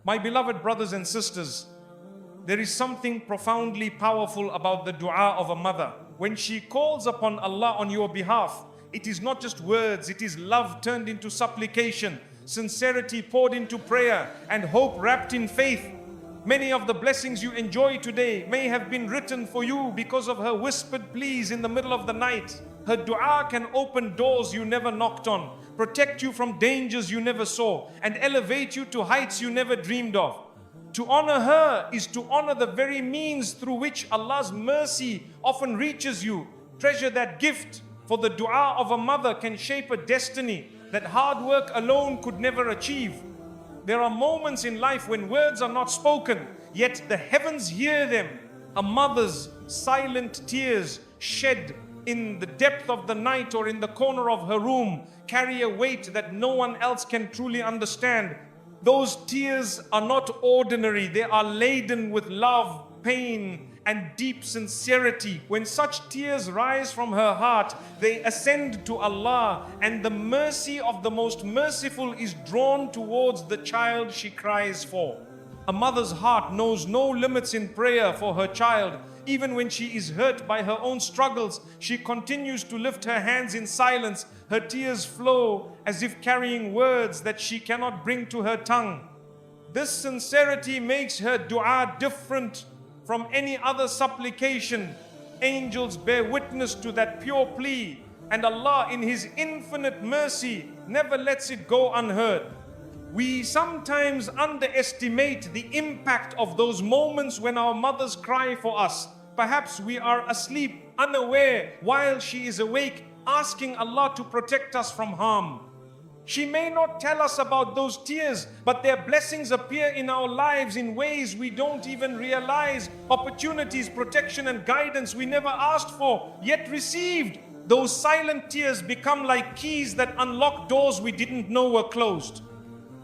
My beloved brothers and sisters, there is something profoundly powerful about the dua of a mother. When she calls upon Allah on your behalf, it is not just words, it is love turned into supplication, sincerity poured into prayer, and hope wrapped in faith. Many of the blessings you enjoy today may have been written for you because of her whispered pleas in the middle of the night. Her dua can open doors you never knocked on, protect you from dangers you never saw, and elevate you to heights you never dreamed of. To honor her is to honor the very means through which Allah's mercy often reaches you. Treasure that gift, for the dua of a mother can shape a destiny that hard work alone could never achieve. There are moments in life when words are not spoken, yet the heavens hear them. A mother's silent tears shed in the depth of the night or in the corner of her room carry a weight that no one else can truly understand. Those tears are not ordinary, they are laden with love, pain, and deep sincerity. When such tears rise from her heart, they ascend to Allah, and the mercy of the most merciful is drawn towards the child she cries for. A mother's heart knows no limits in prayer for her child. Even when she is hurt by her own struggles, she continues to lift her hands in silence. Her tears flow as if carrying words that she cannot bring to her tongue. This sincerity makes her dua different from any other supplication. Angels bear witness to that pure plea, and Allah in His infinite mercy never lets it go unheard. We sometimes underestimate the impact of those moments when our mothers cry for us. Perhaps we are asleep, unaware, while she is awake, asking Allah to protect us from harm. She may not tell us about those tears, but their blessings appear in our lives in ways we don't even realize. Opportunities, protection, and guidance we never asked for, yet received. Those silent tears become like keys that unlock doors we didn't know were closed.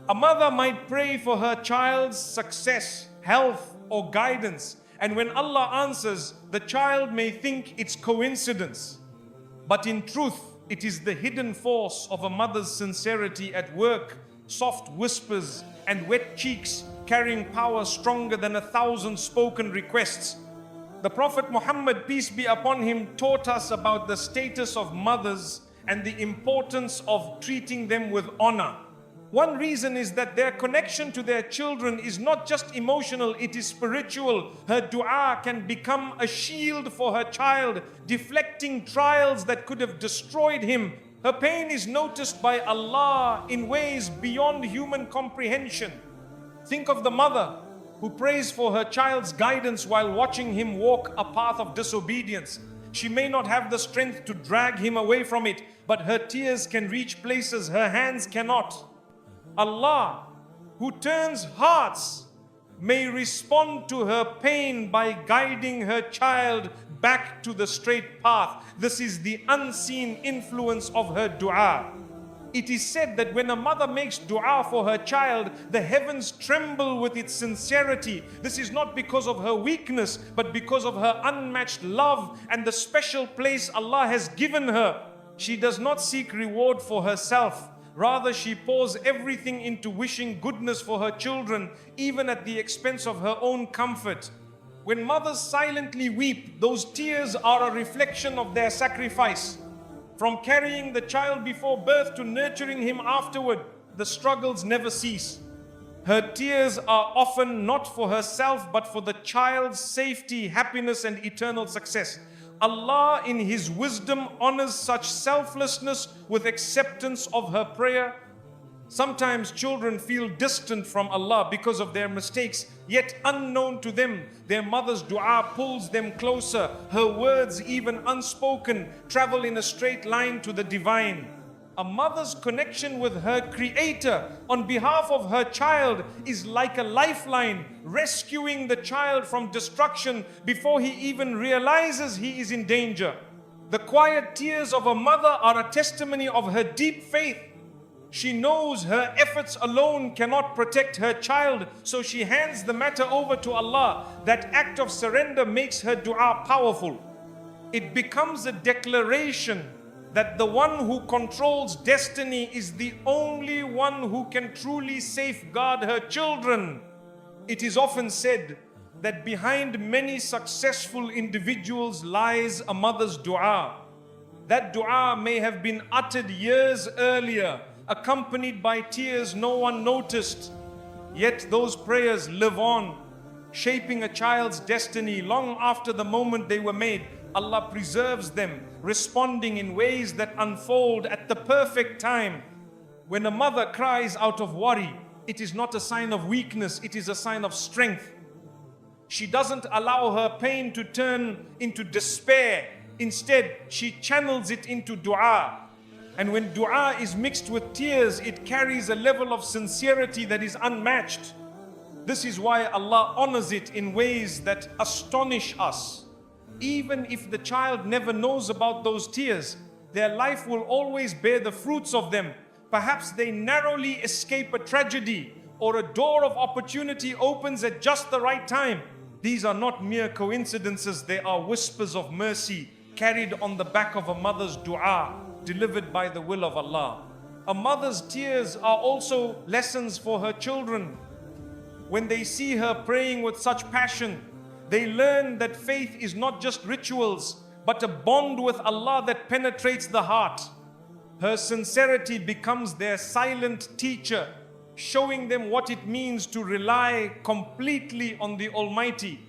A mother might pray for her child's success, health, or guidance, and when Allah answers, the child may think it's coincidence. But in truth, it is the hidden force of a mother's sincerity at work, soft whispers and wet cheeks carrying power stronger than 1,000 spoken requests. The Prophet Muhammad, peace be upon him, taught us about the status of mothers and the importance of treating them with honor. One reason is that their connection to their children is not just emotional, it is spiritual. Her dua can become a shield for her child, deflecting trials that could have destroyed him. Her pain is noticed by Allah in ways beyond human comprehension. Think of the mother who prays for her child's guidance while watching him walk a path of disobedience. She may not have the strength to drag him away from it, but her tears can reach places her hands cannot. Allah, who turns hearts, may respond to her pain by guiding her child back to the straight path. This is the unseen influence of her dua. It is said that when a mother makes dua for her child, the heavens tremble with its sincerity. This is not because of her weakness, but because of her unmatched love and the special place Allah has given her. She does not seek reward for herself. Rather, she pours everything into wishing goodness for her children, even at the expense of her own comfort. When mothers silently weep, those tears are a reflection of their sacrifice. From carrying the child before birth to nurturing him afterward, the struggles never cease. Her tears are often not for herself, but for the child's safety, happiness, and eternal success. Allah in His wisdom honors such selflessness with acceptance of her prayer. Sometimes children feel distant from Allah because of their mistakes, yet unknown to them, their mother's dua pulls them closer. Her words, even unspoken, travel in a straight line to the divine. A mother's connection with her Creator on behalf of her child is like a lifeline, rescuing the child from destruction before he even realizes he is in danger. The quiet tears of a mother are a testimony of her deep faith. She knows her efforts alone cannot protect her child, so she hands the matter over to Allah. That act of surrender makes her dua powerful. It becomes a declaration that the one who controls destiny is the only one who can truly safeguard her children. It is often said that behind many successful individuals lies a mother's dua. That dua may have been uttered years earlier, accompanied by tears no one noticed. Yet those prayers live on, shaping a child's destiny long after the moment they were made. Allah preserves them, responding in ways that unfold at the perfect time. When a mother cries out of worry, it is not a sign of weakness, it is a sign of strength. She doesn't allow her pain to turn into despair. Instead, she channels it into dua. And when dua is mixed with tears, it carries a level of sincerity that is unmatched. This is why Allah honors it in ways that astonish us. Even if the child never knows about those tears, their life will always bear the fruits of them. Perhaps they narrowly escape a tragedy, or a door of opportunity opens at just the right time. These are not mere coincidences, they are whispers of mercy carried on the back of a mother's dua, delivered by the will of Allah. A mother's tears are also lessons for her children. When they see her praying with such passion, they learn that faith is not just rituals, but a bond with Allah that penetrates the heart. Her sincerity becomes their silent teacher, showing them what it means to rely completely on the Almighty.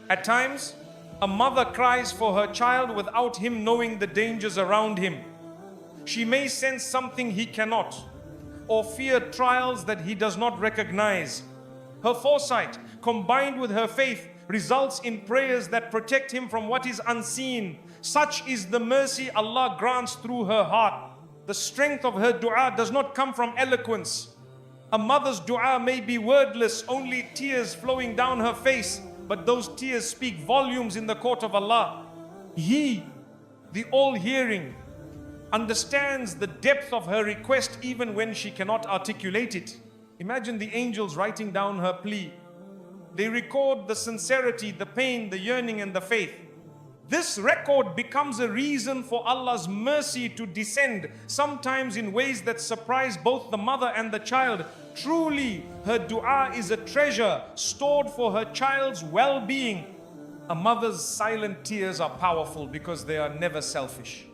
At times, a mother cries for her child without him knowing the dangers around him. She may sense something he cannot, or fear trials that he does not recognize. Her foresight, combined with her faith, results in prayers that protect him from what is unseen. Such is the mercy Allah grants through her heart. The strength of her dua does not come from eloquence. A mother's dua may be wordless, only tears flowing down her face, but those tears speak volumes in the court of Allah. He, the all-hearing, understands the depth of her request even when she cannot articulate it. Imagine the angels writing down her plea. They record the sincerity, the pain, the yearning, and the faith. This record becomes a reason for Allah's mercy to descend, sometimes in ways that surprise both the mother and the child. Truly, her dua is a treasure stored for her child's well-being. A mother's silent tears are powerful because they are never selfish.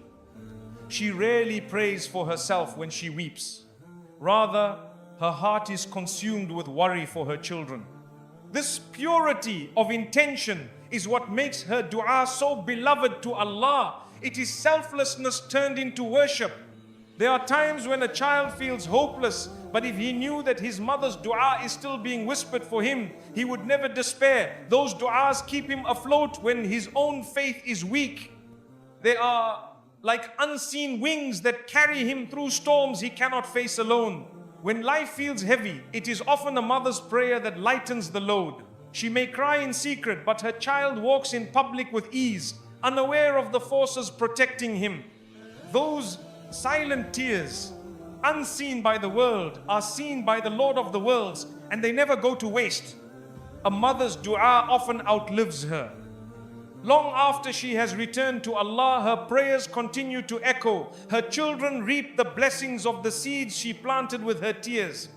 She rarely prays for herself when she weeps. Rather, her heart is consumed with worry for her children. This purity of intention is what makes her dua so beloved to Allah. It is selflessness turned into worship. There are times when a child feels hopeless, but if he knew that his mother's dua is still being whispered for him, he would never despair. Those duas keep him afloat when his own faith is weak. They are like unseen wings that carry him through storms he cannot face alone. When life feels heavy, it is often a mother's prayer that lightens the load. She may cry in secret, but her child walks in public with ease, unaware of the forces protecting him. Those silent tears, unseen by the world, are seen by the Lord of the worlds, and they never go to waste. A mother's dua often outlives her. Long after she has returned to Allah, her prayers continue to echo. Her children reap the blessings of the seeds she planted with her tears.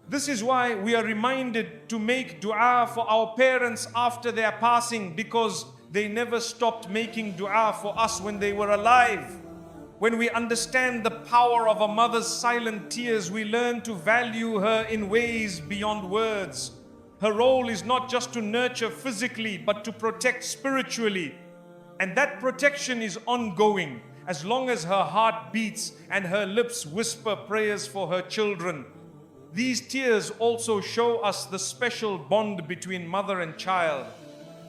This is why we are reminded to make dua for our parents after their passing, because they never stopped making dua for us when they were alive. When we understand the power of a mother's silent tears, we learn to value her in ways beyond words. Her role is not just to nurture physically, but to protect spiritually. And that protection is ongoing as long as her heart beats and her lips whisper prayers for her children. These tears also show us the special bond between mother and child.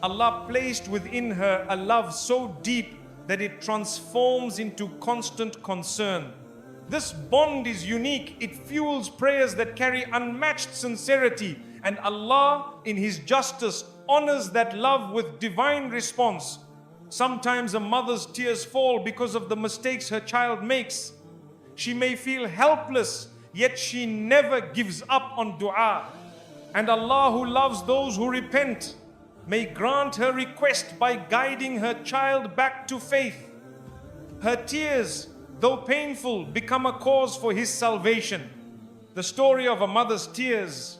Allah placed within her a love so deep that it transforms into constant concern. This bond is unique. It fuels prayers that carry unmatched sincerity. And Allah, in His justice, honors that love with divine response. Sometimes a mother's tears fall because of the mistakes her child makes. She may feel helpless, yet she never gives up on dua. And Allah, who loves those who repent, may grant her request by guiding her child back to faith. Her tears, though painful, become a cause for his salvation. The story of a mother's tears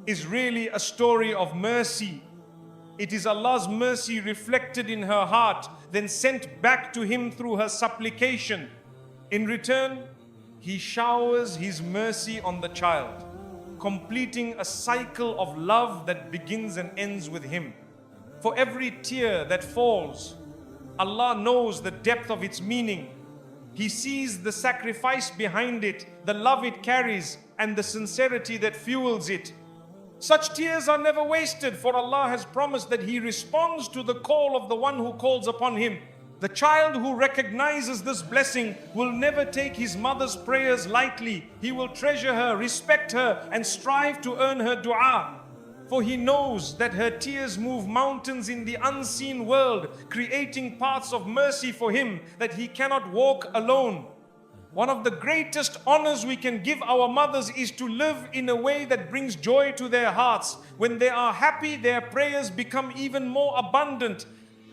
is really a story of mercy. It is Allah's mercy reflected in her heart, then sent back to Him through her supplication. In return, He showers His mercy on the child, completing a cycle of love that begins and ends with Him. For every tear that falls, Allah knows the depth of its meaning. He sees the sacrifice behind it, the love it carries, and the sincerity that fuels it. Such tears are never wasted, for Allah has promised that He responds to the call of the one who calls upon Him. The child who recognizes this blessing will never take his mother's prayers lightly. He will treasure her, respect her, and strive to earn her dua. For he knows that her tears move mountains in the unseen world, creating paths of mercy for him that he cannot walk alone. One of the greatest honors we can give our mothers is to live in a way that brings joy to their hearts. When they are happy, their prayers become even more abundant.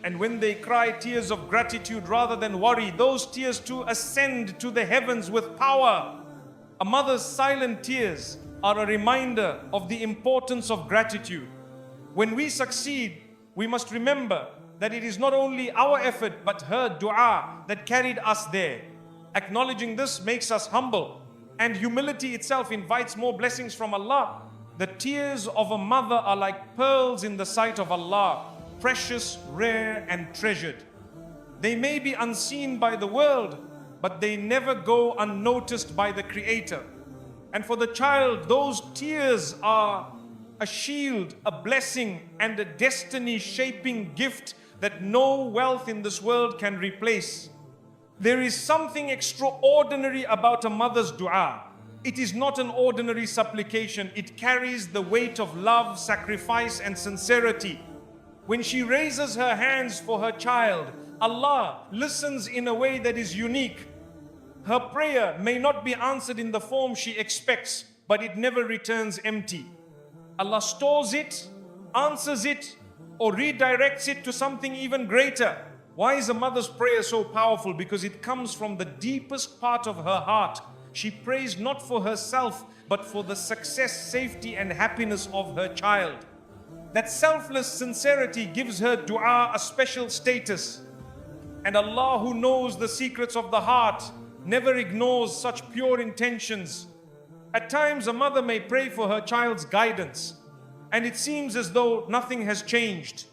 And when they cry tears of gratitude rather than worry, those tears too ascend to the heavens with power. A mother's silent tears are a reminder of the importance of gratitude. When we succeed, we must remember that it is not only our effort but her dua that carried us there. Acknowledging this makes us humble, and humility itself invites more blessings from Allah. The tears of a mother are like pearls in the sight of Allah, precious, rare, and treasured. They may be unseen by the world, but they never go unnoticed by the Creator. And for the child, those tears are a shield, a blessing, and a destiny-shaping gift that no wealth in this world can replace. There is something extraordinary about a mother's dua. It is not an ordinary supplication. It carries the weight of love, sacrifice, and sincerity. When she raises her hands for her child, Allah listens in a way that is unique. Her prayer may not be answered in the form she expects, but it never returns empty. Allah stores it, answers it, or redirects it to something even greater. Why is a mother's prayer so powerful? Because it comes from the deepest part of her heart. She prays not for herself, but for the success, safety, and happiness of her child. That selfless sincerity gives her dua a special status. And Allah, who knows the secrets of the heart, never ignores such pure intentions. At times, a mother may pray for her child's guidance, and it seems as though nothing has changed.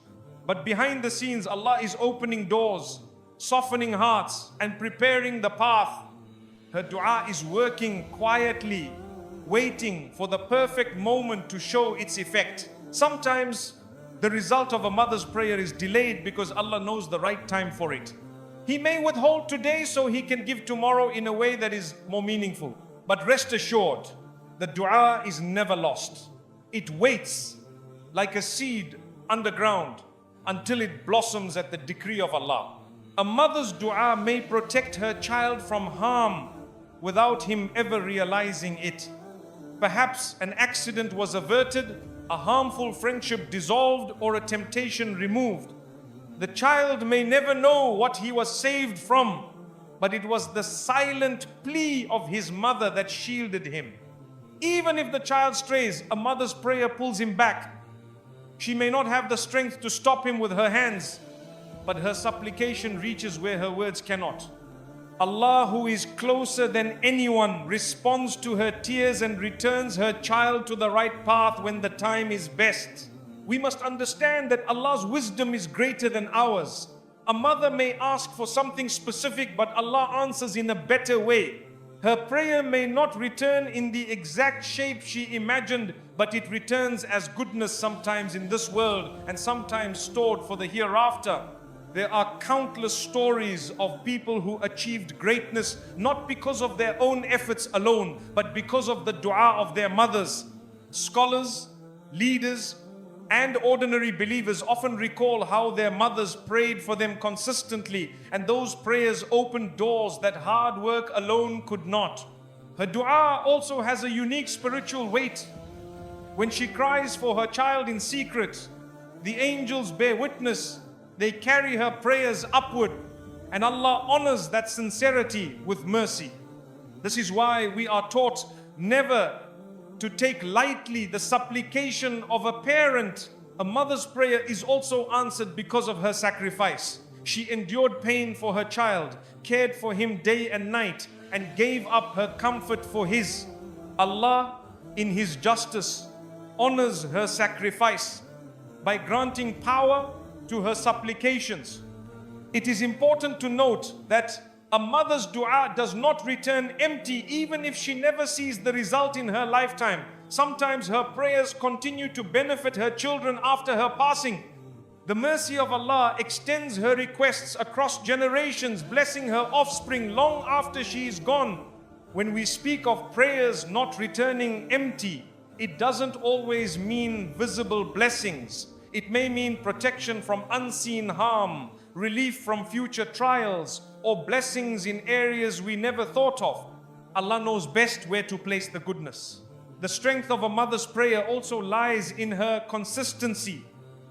But behind the scenes, Allah is opening doors, softening hearts, and preparing the path. Her dua is working quietly, waiting for the perfect moment to show its effect. Sometimes the result of a mother's prayer is delayed because Allah knows the right time for it. He may withhold today so He can give tomorrow in a way that is more meaningful. But rest assured, the dua is never lost. It waits like a seed underground until it blossoms at the decree of Allah. A mother's dua may protect her child from harm without him ever realizing it. Perhaps an accident was averted, a harmful friendship dissolved, or a temptation removed. The child may never know what he was saved from, but it was the silent plea of his mother that shielded him. Even if the child strays, a mother's prayer pulls him back. She may not have the strength to stop him with her hands, but her supplication reaches where her words cannot. Allah, who is closer than anyone, responds to her tears and returns her child to the right path when the time is best. We must understand that Allah's wisdom is greater than ours. A mother may ask for something specific, but Allah answers in a better way. Her prayer may not return in the exact shape she imagined, but it returns as goodness sometimes in this world and sometimes stored for the hereafter. There are countless stories of people who achieved greatness not because of their own efforts alone, but because of the dua of their mothers. Scholars, leaders, and ordinary believers often recall how their mothers prayed for them consistently, and those prayers opened doors that hard work alone could not. Her dua also has a unique spiritual weight. When she cries for her child in secret, the angels bear witness. They carry her prayers upward, and Allah honors that sincerity with mercy. This is why we are taught never to take lightly the supplication of a parent. A mother's prayer is also answered because of her sacrifice. She endured pain for her child, cared for him day and night, and gave up her comfort for his. Allah, in His justice, honors her sacrifice by granting power to her supplications. It is important to note that a mother's dua does not return empty even if she never sees the result in her lifetime. Sometimes her prayers continue to benefit her children after her passing. The mercy of Allah extends her requests across generations, blessing her offspring long after she is gone. When we speak of prayers not returning empty, it doesn't always mean visible blessings. It may mean protection from unseen harm, relief from future trials, or blessings in areas we never thought of. Allah knows best where to place the goodness. The strength of a mother's prayer also lies in her consistency.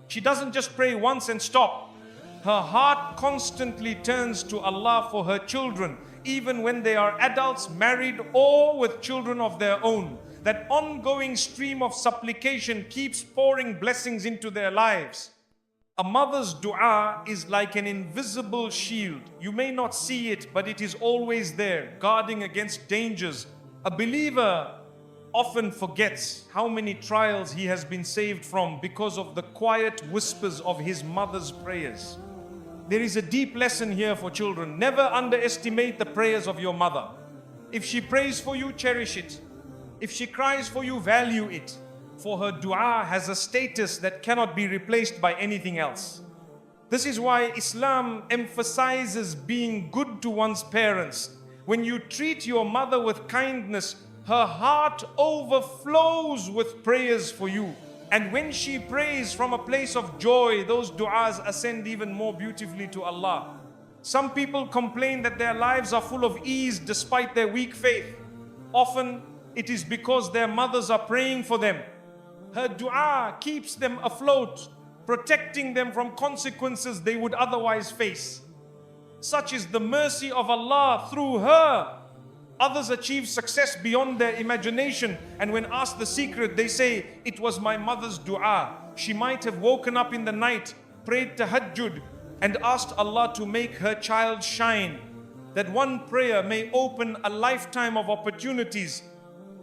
She doesn't just pray once and stop. Her heart constantly turns to Allah for her children, even when they are adults, married, or with children of their own. That ongoing stream of supplication keeps pouring blessings into their lives. A mother's dua is like an invisible shield. You may not see it, but it is always there, guarding against dangers. A believer often forgets how many trials he has been saved from because of the quiet whispers of his mother's prayers. There is a deep lesson here for children. Never underestimate the prayers of your mother. If she prays for you, cherish it. If she cries for you, value it. For her dua has a status that cannot be replaced by anything else. This is why Islam emphasizes being good to one's parents. When you treat your mother with kindness, her heart overflows with prayers for you. And when she prays from a place of joy, those du'as ascend even more beautifully to Allah. Some people complain that their lives are full of ease despite their weak faith. Often it is because their mothers are praying for them. Her dua keeps them afloat, protecting them from consequences they would otherwise face. Such is the mercy of Allah through her. Others achieve success beyond their imagination, and when asked the secret, they say, "It was my mother's dua. She might have woken up in the night, prayed tahajjud, and asked Allah to make her child shine." That one prayer may open a lifetime of opportunities.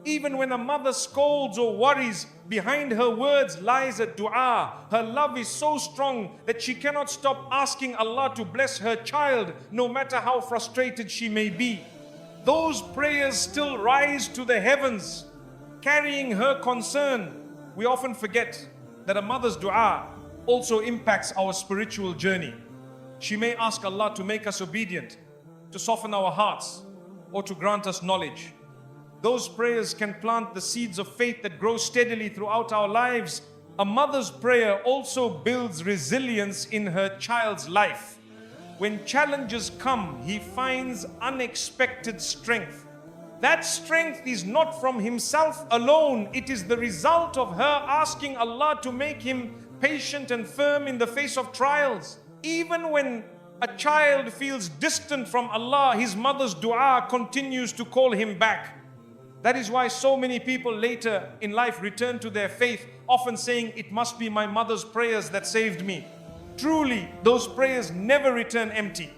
Even when a mother scolds or worries, behind her words lies a dua. Her love is so strong that she cannot stop asking Allah to bless her child, no matter how frustrated she may be. Those prayers still rise to the heavens, carrying her concern. We often forget that a mother's dua also impacts our spiritual journey. She may ask Allah to make us obedient, to soften our hearts, or to grant us knowledge. Those prayers can plant the seeds of faith that grow steadily throughout our lives. A mother's prayer also builds resilience in her child's life. When challenges come, he finds unexpected strength. That strength is not from himself alone. It is the result of her asking Allah to make him patient and firm in the face of trials. Even when a child feels distant from Allah, his mother's dua continues to call him back. That is why so many people later in life return to their faith, often saying, "It must be my mother's prayers that saved me." Truly, those prayers never return empty.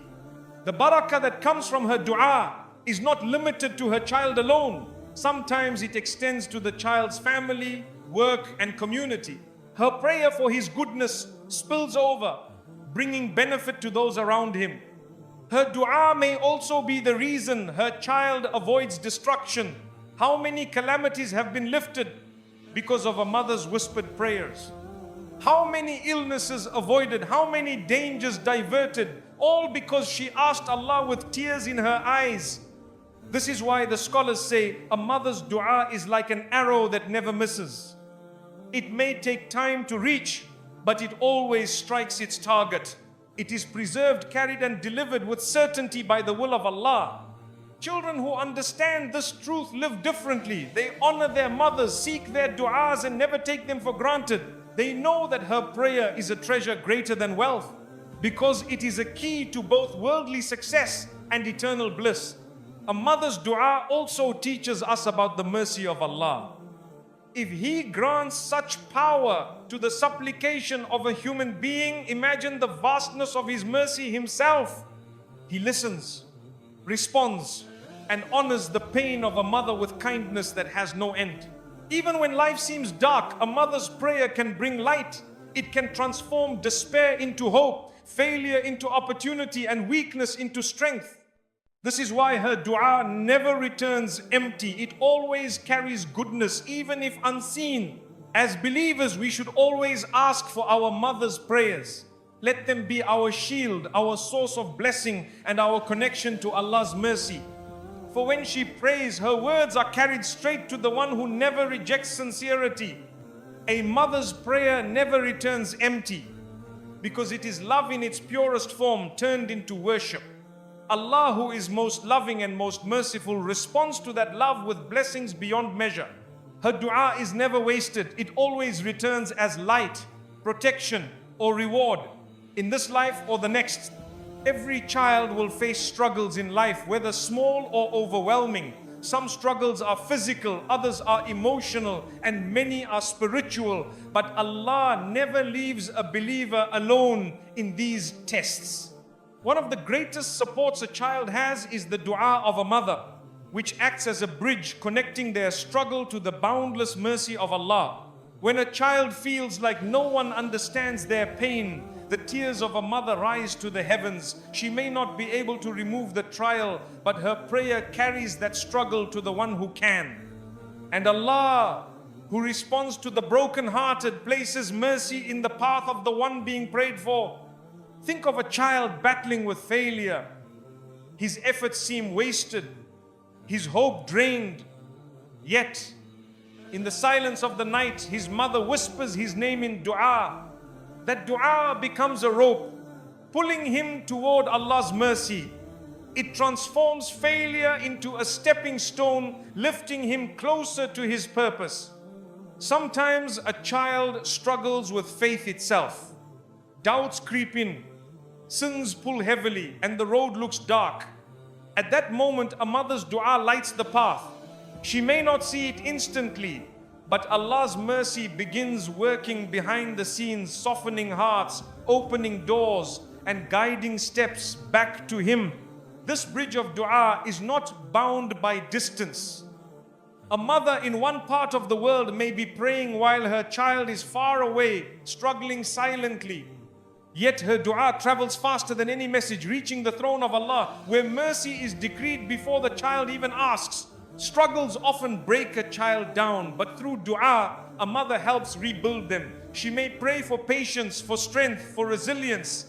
The barakah that comes from her dua is not limited to her child alone. Sometimes it extends to the child's family, work, and community. Her prayer for his goodness spills over, bringing benefit to those around him. Her dua may also be the reason her child avoids destruction. How many calamities have been lifted because of a mother's whispered prayers? How many illnesses avoided? How many dangers diverted? All because she asked Allah with tears in her eyes. This is why the scholars say a mother's dua is like an arrow that never misses. It may take time to reach, but it always strikes its target. It is preserved, carried, and delivered with certainty by the will of Allah. Children who understand this truth live differently. They honor their mothers, seek their du'as, and never take them for granted. They know that her prayer is a treasure greater than wealth, because it is a key to both worldly success and eternal bliss. A mother's dua also teaches us about the mercy of Allah. If He grants such power to the supplication of a human being, imagine the vastness of His mercy Himself. He listens, responds, and honors the pain of a mother with kindness that has no end. Even when life seems dark, a mother's prayer can bring light. It can transform despair into hope, failure into opportunity, and weakness into strength. This is why her dua never returns empty. It always carries goodness, even if unseen. As believers, we should always ask for our mother's prayers. Let them be our shield, our source of blessing, and our connection to Allah's mercy. For when she prays, her words are carried straight to the one who never rejects sincerity. A mother's prayer never returns empty, because it is love in its purest form turned into worship. Allah, who is most loving and most merciful, responds to that love with blessings beyond measure. Her dua is never wasted. It always returns as light, protection, or reward, in this life or the next. Every child will face struggles in life, whether small or overwhelming. Some struggles are physical, others are emotional, and many are spiritual. But Allah never leaves a believer alone in these tests. One of the greatest supports a child has is the dua of a mother, which acts as a bridge connecting their struggle to the boundless mercy of Allah. When a child feels like no one understands their pain, the tears of a mother rise to the heavens. She may not be able to remove the trial, but her prayer carries that struggle to the one who can. And Allah, who responds to the broken-hearted, places mercy in the path of the one being prayed for. Think of a child battling with failure. His efforts seem wasted, his hope drained. Yet, in the silence of the night, his mother whispers his name in dua. That dua becomes a rope, pulling him toward Allah's mercy. It transforms failure into a stepping stone, lifting him closer to his purpose. Sometimes a child struggles with faith itself. Doubts creep in, sins pull heavily, and the road looks dark. At that moment, a mother's dua lights the path. She may not see it instantly, but Allah's mercy begins working behind the scenes, softening hearts, opening doors, and guiding steps back to Him. This bridge of dua is not bound by distance. A mother in one part of the world may be praying while her child is far away, struggling silently. Yet her dua travels faster than any message, reaching the throne of Allah, where mercy is decreed before the child even asks. Struggles often break a child down, but through dua, a mother helps rebuild them. She may pray for patience, for strength, for resilience.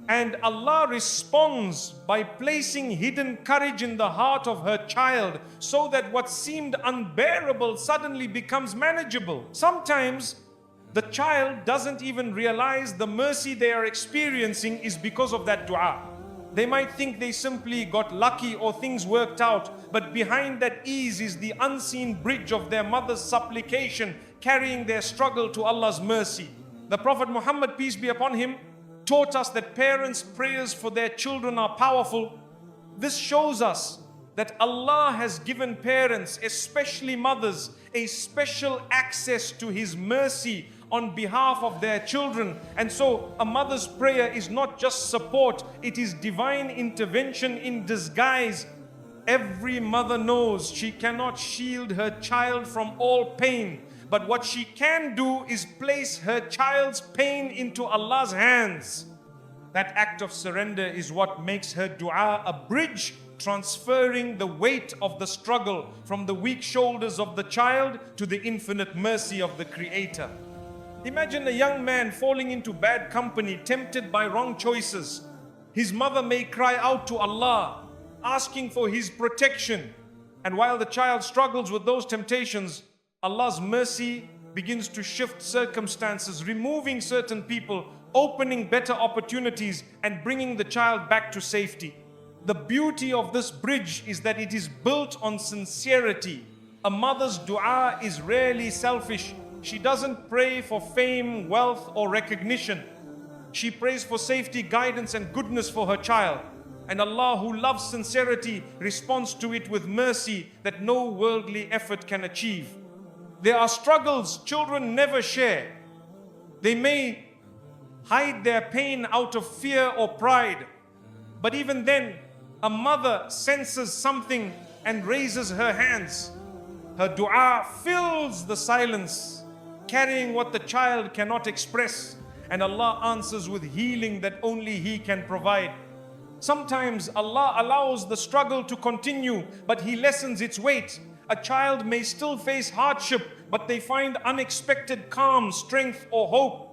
And Allah responds by placing hidden courage in the heart of her child, so that what seemed unbearable suddenly becomes manageable. Sometimes the child doesn't even realize the mercy they are experiencing is because of that dua. They might think they simply got lucky or things worked out, but behind that ease is the unseen bridge of their mother's supplication, carrying their struggle to Allah's mercy. The Prophet Muhammad, peace be upon him, taught us that parents' prayers for their children are powerful. This shows us that Allah has given parents, especially mothers, a special access to His mercy on behalf of their children. And so a mother's prayer is not just support, it is divine intervention in disguise. Every mother knows she cannot shield her child from all pain, but what she can do is place her child's pain into Allah's hands. That act of surrender is what makes her dua a bridge, transferring the weight of the struggle from the weak shoulders of the child to the infinite mercy of the Creator. Imagine a young man falling into bad company, tempted by wrong choices. His mother may cry out to Allah, asking for His protection. And while the child struggles with those temptations, Allah's mercy begins to shift circumstances, removing certain people, opening better opportunities, and bringing the child back to safety. The beauty of this bridge is that it is built on sincerity. A mother's dua is rarely selfish. She doesn't pray for fame, wealth, or recognition. She prays for safety, guidance, and goodness for her child. And Allah, who loves sincerity, responds to it with mercy that no worldly effort can achieve. There are struggles children never share. They may hide their pain out of fear or pride. But even then, a mother senses something and raises her hands. Her dua fills the silence, carrying what the child cannot express. And Allah answers with healing that only He can provide. Sometimes Allah allows the struggle to continue, but He lessens its weight. A child may still face hardship, but they find unexpected calm, strength or hope.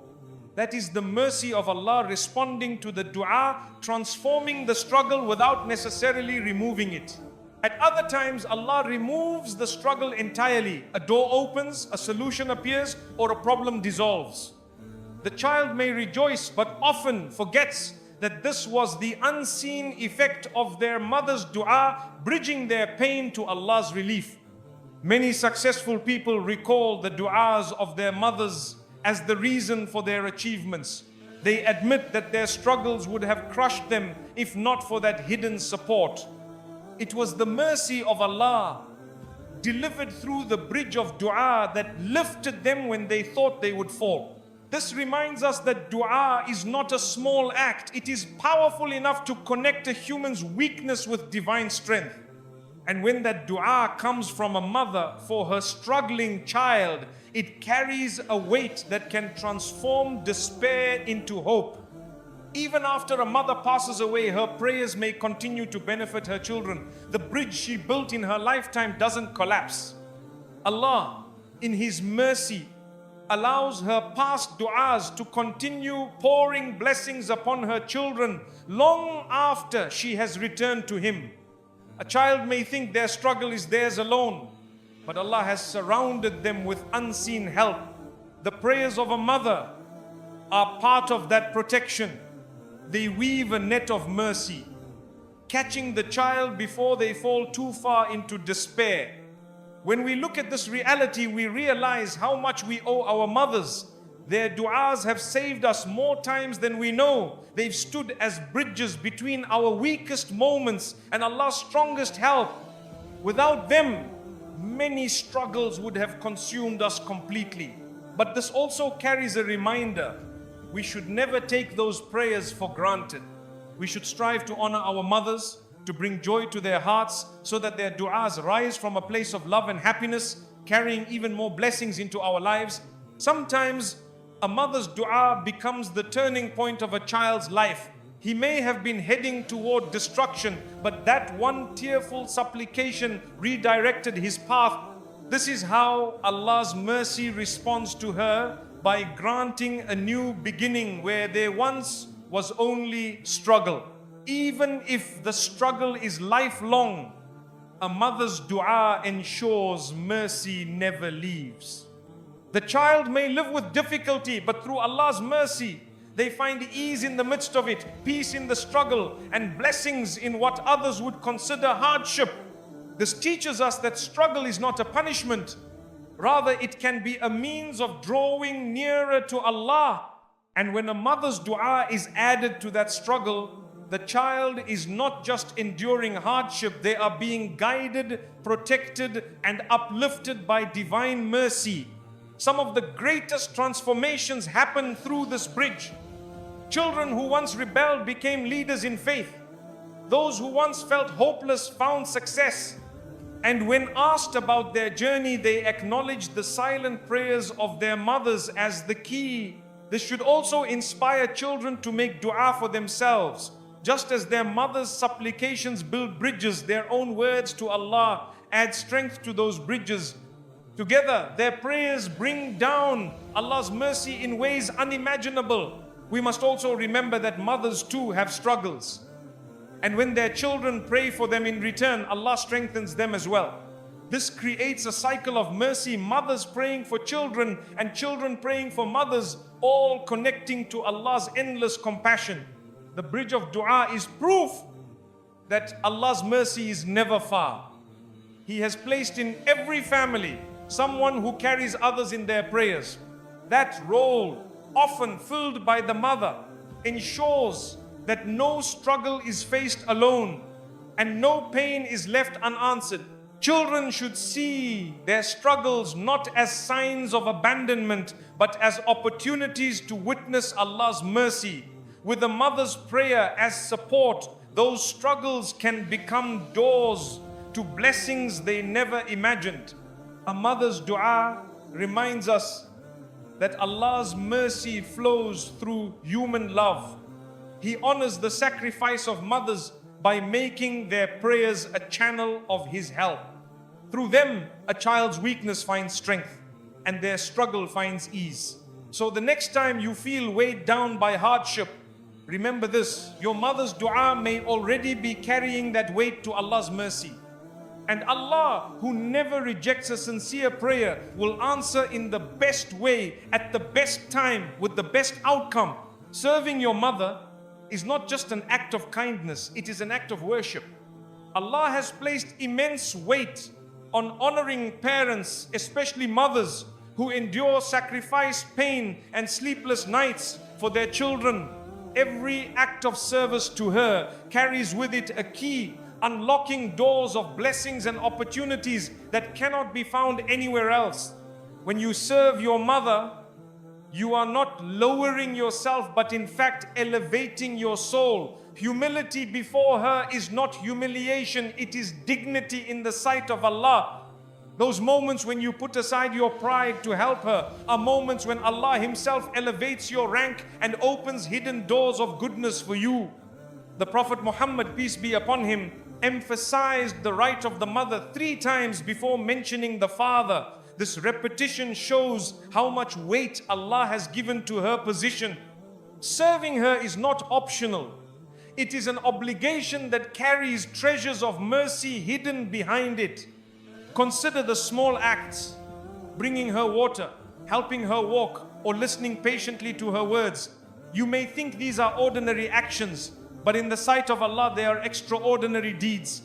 That is the mercy of Allah responding to the dua, transforming the struggle without necessarily removing it. At other times, Allah removes the struggle entirely. A door opens, a solution appears, or a problem dissolves. The child may rejoice, but often forgets that this was the unseen effect of their mother's dua, bridging their pain to Allah's relief. Many successful people recall the duas of their mothers as the reason for their achievements. They admit that their struggles would have crushed them if not for that hidden support. It was the mercy of Allah delivered through the bridge of dua that lifted them when they thought they would fall. This reminds us that dua is not a small act. It is powerful enough to connect a human's weakness with divine strength. And when that dua comes from a mother for her struggling child, it carries a weight that can transform despair into hope. Even after a mother passes away, her prayers may continue to benefit her children. The bridge she built in her lifetime doesn't collapse. Allah, in His mercy, allows her past du'as to continue pouring blessings upon her children long after she has returned to Him. A child may think their struggle is theirs alone, but Allah has surrounded them with unseen help. The prayers of a mother are part of that protection. They weave a net of mercy, catching the child before they fall too far into despair. When we look at this reality, we realize how much we owe our mothers. Their du'as have saved us more times than we know. They've stood as bridges between our weakest moments and Allah's strongest help. Without them, many struggles would have consumed us completely. But this also carries a reminder. We should never take those prayers for granted. We should strive to honor our mothers, to bring joy to their hearts, so that their du'as rise from a place of love and happiness, carrying even more blessings into our lives. Sometimes a mother's dua becomes the turning point of a child's life. He may have been heading toward destruction, but that one tearful supplication redirected his path. This is how Allah's mercy responds to her, by granting a new beginning where there once was only struggle. Even if the struggle is lifelong, a mother's dua ensures mercy never leaves. The child may live with difficulty, but through Allah's mercy, they find ease in the midst of it, peace in the struggle, and blessings in what others would consider hardship. This teaches us that struggle is not a punishment. Rather, it can be a means of drawing nearer to Allah. And when a mother's dua is added to that struggle, the child is not just enduring hardship, they are being guided, protected, and uplifted by divine mercy. Some of the greatest transformations happen through this bridge. Children who once rebelled became leaders in faith. Those who once felt hopeless found success. And when asked about their journey, they acknowledged the silent prayers of their mothers as the key. This should also inspire children to make dua for themselves. Just as their mothers' supplications build bridges, their own words to Allah add strength to those bridges. Together, their prayers bring down Allah's mercy in ways unimaginable. We must also remember that mothers too have struggles. And when their children pray for them in return, Allah strengthens them as well. This creates a cycle of mercy, mothers praying for children and children praying for mothers, all connecting to Allah's endless compassion. The bridge of dua is proof that Allah's mercy is never far. He has placed in every family someone who carries others in their prayers. That role, often filled by the mother, ensures that no struggle is faced alone and no pain is left unanswered. Children should see their struggles not as signs of abandonment, but as opportunities to witness Allah's mercy. With a mother's prayer as support, those struggles can become doors to blessings they never imagined. A mother's dua reminds us that Allah's mercy flows through human love. He honors the sacrifice of mothers by making their prayers a channel of His help. Through them, a child's weakness finds strength and their struggle finds ease. So the next time you feel weighed down by hardship, remember this: your mother's dua may already be carrying that weight to Allah's mercy. And Allah, who never rejects a sincere prayer, will answer in the best way, at the best time, with the best outcome. Serving your mother is not just an act of kindness, it is an act of worship. Allah has placed immense weight on honoring parents, especially mothers, who endure sacrifice, pain, and sleepless nights for their children. Every act of service to her carries with it a key, unlocking doors of blessings and opportunities that cannot be found anywhere else. When you serve your mother, you are not lowering yourself, but in fact elevating your soul. Humility before her is not humiliation, it is dignity in the sight of Allah. Those moments when you put aside your pride to help her are moments when Allah Himself elevates your rank and opens hidden doors of goodness for you. The Prophet Muhammad, peace be upon him, emphasized the right of the mother 3 times before mentioning the father. This repetition shows how much weight Allah has given to her position. Serving her is not optional. It is an obligation that carries treasures of mercy hidden behind it. Consider the small acts: bringing her water, helping her walk, or listening patiently to her words. You may think these are ordinary actions, but in the sight of Allah they are extraordinary deeds.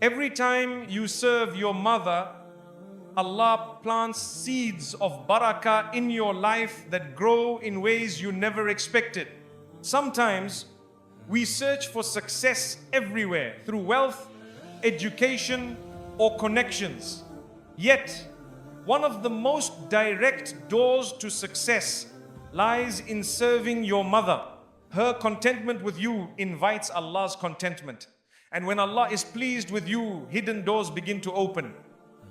Every time you serve your mother, Allah plants seeds of barakah in your life that grow in ways you never expected. Sometimes we search for success everywhere through wealth, education, or connections. Yet, one of the most direct doors to success lies in serving your mother. Her contentment with you invites Allah's contentment. And when Allah is pleased with you, hidden doors begin to open.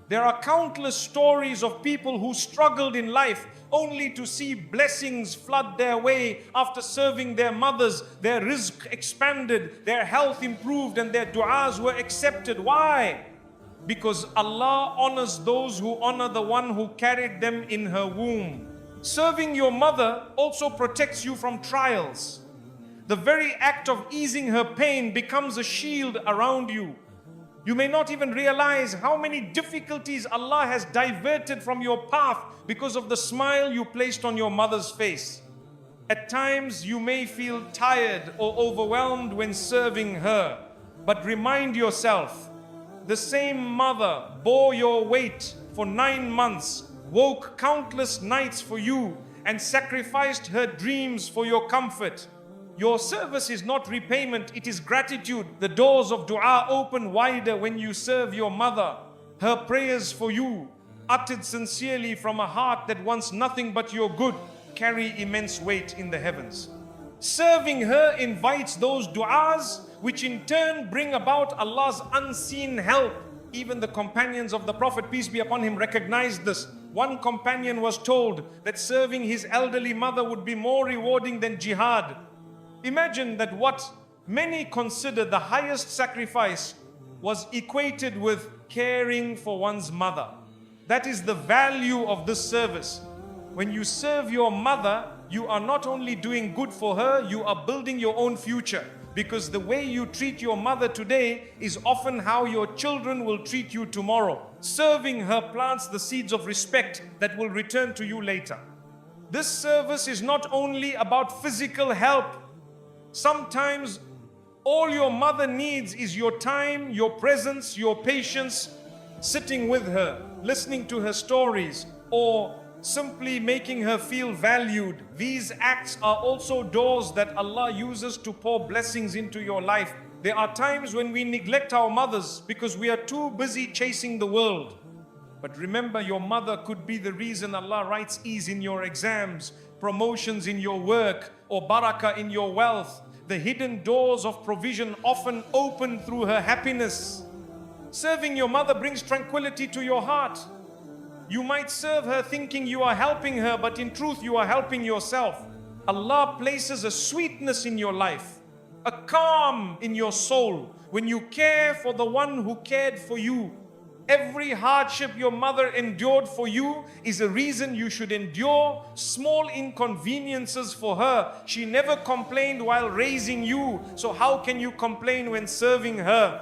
There are countless stories of people who struggled in life only to see blessings flood their way after serving their mothers. Their rizq expanded, their health improved, and their du'as were accepted. Why? Because Allah honors those who honor the one who carried them in her womb. Serving your mother also protects you from trials. The very act of easing her pain becomes a shield around you. You may not even realize how many difficulties Allah has diverted from your path because of the smile you placed on your mother's face. At times you may feel tired or overwhelmed when serving her, but remind yourself, the same mother bore your weight for 9 months, woke countless nights for you, and sacrificed her dreams for your comfort. Your service is not repayment, it is gratitude. The doors of dua open wider when you serve your mother. Her prayers for you, uttered sincerely from a heart that wants nothing but your good, carry immense weight in the heavens. Serving her invites those du'as which in turn bring about Allah's unseen help. Even the companions of the Prophet, peace be upon him, recognized this. One companion was told that serving his elderly mother would be more rewarding than jihad. Imagine that what many consider the highest sacrifice was equated with caring for one's mother. That is the value of this service. When you serve your mother, you are not only doing good for her, you are building your own future. Because the way you treat your mother today is often how your children will treat you tomorrow. Serving her plants the seeds of respect that will return to you later. This service is not only about physical help. Sometimes all your mother needs is your time, your presence, your patience, sitting with her, listening to her stories, or simply making her feel valued. These acts are also doors that Allah uses to pour blessings into your life. There are times when we neglect our mothers because we are too busy chasing the world. But remember, your mother could be the reason Allah writes ease in your exams, promotions in your work, or barakah in your wealth. The hidden doors of provision often open through her happiness. Serving your mother brings tranquility to your heart. You might serve her thinking you are helping her, but in truth you are helping yourself. Allah places a sweetness in your life, a calm in your soul when you care for the one who cared for you. Every hardship your mother endured for you is a reason you should endure small inconveniences for her. She never complained while raising you, so how can you complain when serving her?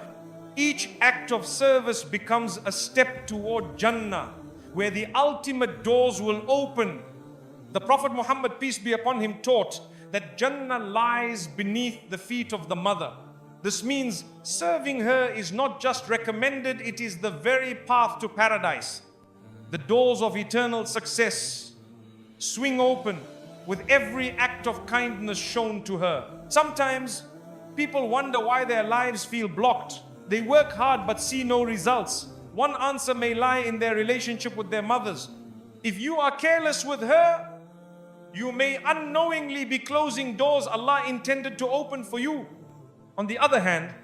Each act of service becomes a step toward Jannah, where the ultimate doors will open. The Prophet Muhammad, peace be upon him, taught that Jannah lies beneath the feet of the mother. This means serving her is not just recommended, it is the very path to paradise. The doors of eternal success swing open with every act of kindness shown to her. Sometimes people wonder why their lives feel blocked. They work hard but see no results. One answer may lie in their relationship with their mothers. If you are careless with her, you may unknowingly be closing doors Allah intended to open for you. On the other hand,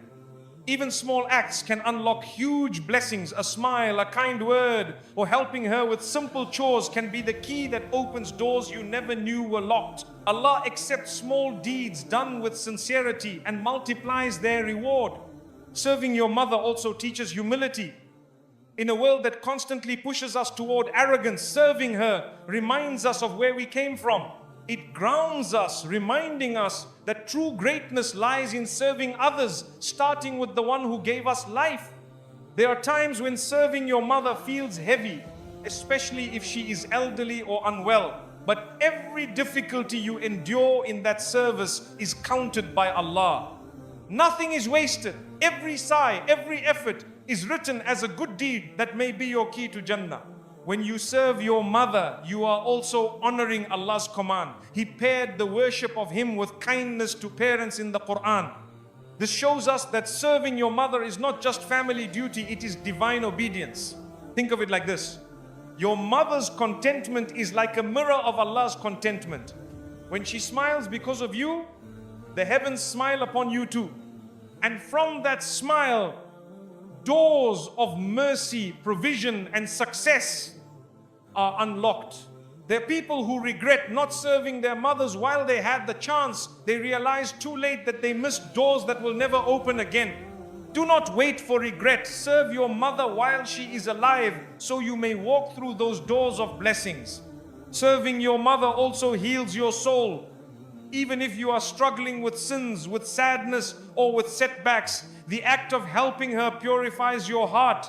even small acts can unlock huge blessings. A smile, a kind word, or helping her with simple chores can be the key that opens doors you never knew were locked. Allah accepts small deeds done with sincerity and multiplies their reward. Serving your mother also teaches humility. In a world that constantly pushes us toward arrogance, serving her reminds us of where we came from. It grounds us, reminding us that true greatness lies in serving others, starting with the one who gave us life. There are times when serving your mother feels heavy, especially if she is elderly or unwell. But every difficulty you endure in that service is counted by Allah. Nothing is wasted. Every sigh, every effort is written as a good deed that may be your key to Jannah. When you serve your mother, you are also honoring Allah's command. He paired the worship of Him with kindness to parents in the Quran. This shows us that serving your mother is not just family duty, it is divine obedience. Think of it like this. Your mother's contentment is like a mirror of Allah's contentment. When she smiles because of you, the heavens smile upon you too. And from that smile, doors of mercy, provision, and success are unlocked. There are people who regret not serving their mothers while they had the chance. They realize too late that they missed doors that will never open again. Do not wait for regret. Serve your mother while she is alive, so you may walk through those doors of blessings. Serving your mother also heals your soul. Even if you are struggling with sins, with sadness, or with setbacks, the act of helping her purifies your heart.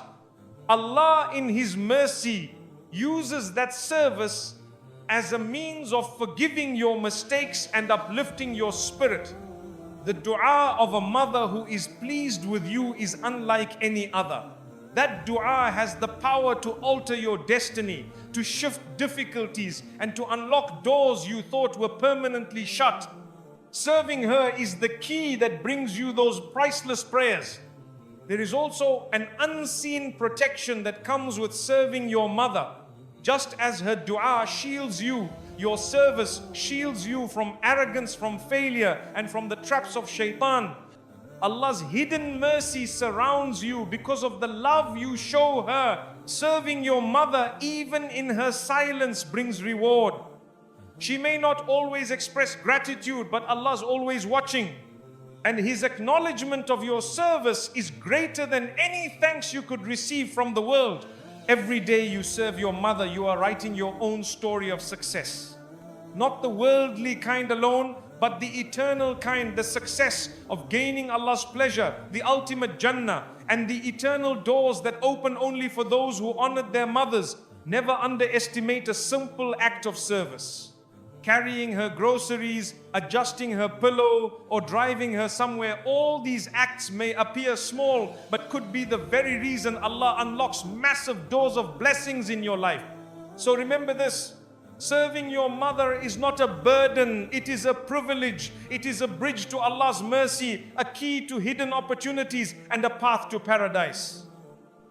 Allah in His mercy uses that service as a means of forgiving your mistakes and uplifting your spirit. The dua of a mother who is pleased with you is unlike any other. That dua has the power to alter your destiny, to shift difficulties, and to unlock doors you thought were permanently shut. Serving her is the key that brings you those priceless prayers. There is also an unseen protection that comes with serving your mother. Just as her dua shields you, your service shields you from arrogance, from failure, and from the traps of shaitan. Allah's hidden mercy surrounds you because of the love you show her. Serving your mother, even in her silence, brings reward. She may not always express gratitude, but Allah is always watching. And His acknowledgement of your service is greater than any thanks you could receive from the world. Every day you serve your mother, you are writing your own story of success. Not the worldly kind alone, but the eternal kind, the success of gaining Allah's pleasure, the ultimate Jannah, and the eternal doors that open only for those who honored their mothers. Never underestimate a simple act of service. Carrying her groceries, adjusting her pillow, or driving her somewhere, all these acts may appear small, but could be the very reason Allah unlocks massive doors of blessings in your life. So remember this. Serving your mother is not a burden, it is a privilege. It is a bridge to Allah's mercy, a key to hidden opportunities, and a path to paradise.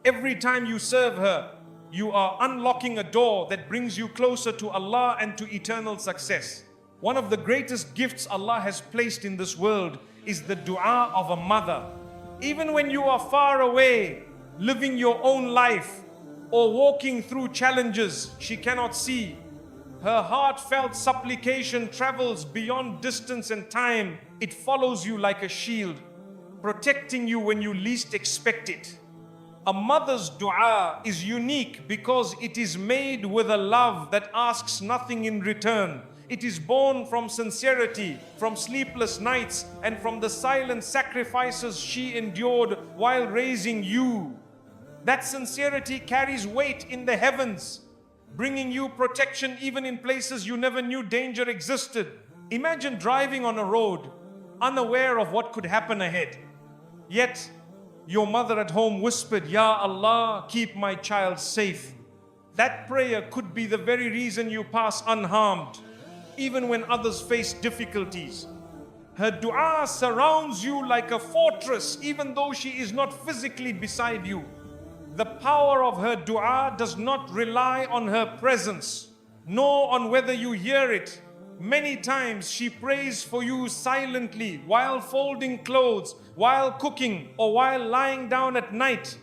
Every time you serve her, you are unlocking a door that brings you closer to Allah and to eternal success. One of the greatest gifts Allah has placed in this world is the dua of a mother. Even when you are far away, living your own life, or walking through challenges she cannot see, her heartfelt supplication travels beyond distance and time. It follows you like a shield, protecting you when you least expect it. A mother's dua is unique because it is made with a love that asks nothing in return. It is born from sincerity, from sleepless nights, and from the silent sacrifices she endured while raising you. That sincerity carries weight in the heavens, bringing you protection even in places you never knew danger existed. Imagine driving on a road, unaware of what could happen ahead. Yet, your mother at home whispered, "Ya Allah, keep my child safe." That prayer could be the very reason you pass unharmed, even when others face difficulties. Her dua surrounds you like a fortress, even though she is not physically beside you. The power of her dua does not rely on her presence, nor on whether you hear it. Many times she prays for you silently, while folding clothes, while cooking, or while lying down at night.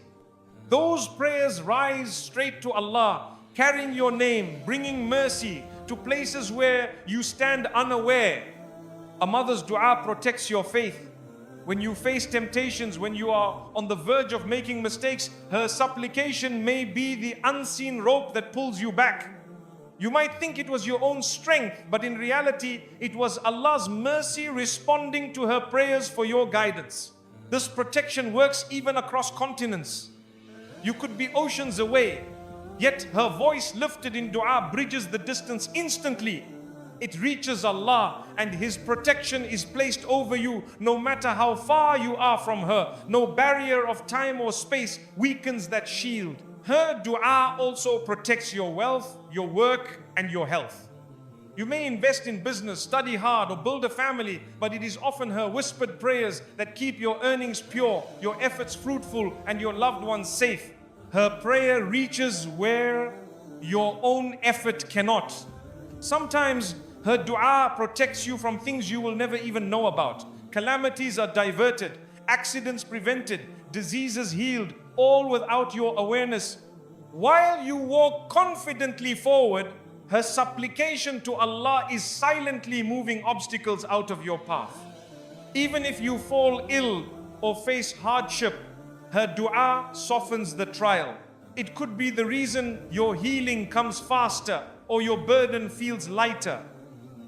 Those prayers rise straight to Allah, carrying your name, bringing mercy to places where you stand unaware. A mother's dua protects your faith. When you face temptations, when you are on the verge of making mistakes, her supplication may be the unseen rope that pulls you back. You might think it was your own strength, but in reality, it was Allah's mercy responding to her prayers for your guidance. This protection works even across continents. You could be oceans away, yet her voice lifted in dua bridges the distance instantly. It reaches Allah, and His protection is placed over you no matter how far you are from her. No barrier of time or space weakens that shield. Her dua also protects your wealth, your work, and your health. You may invest in business, study hard, or build a family, but it is often her whispered prayers that keep your earnings pure, your efforts fruitful, and your loved ones safe. Her prayer reaches where your own effort cannot. Sometimes her dua protects you from things you will never even know about. Calamities are diverted, accidents prevented, diseases healed, all without your awareness. While you walk confidently forward, her supplication to Allah is silently moving obstacles out of your path. Even if you fall ill or face hardship, her dua softens the trial. It could be the reason your healing comes faster or your burden feels lighter.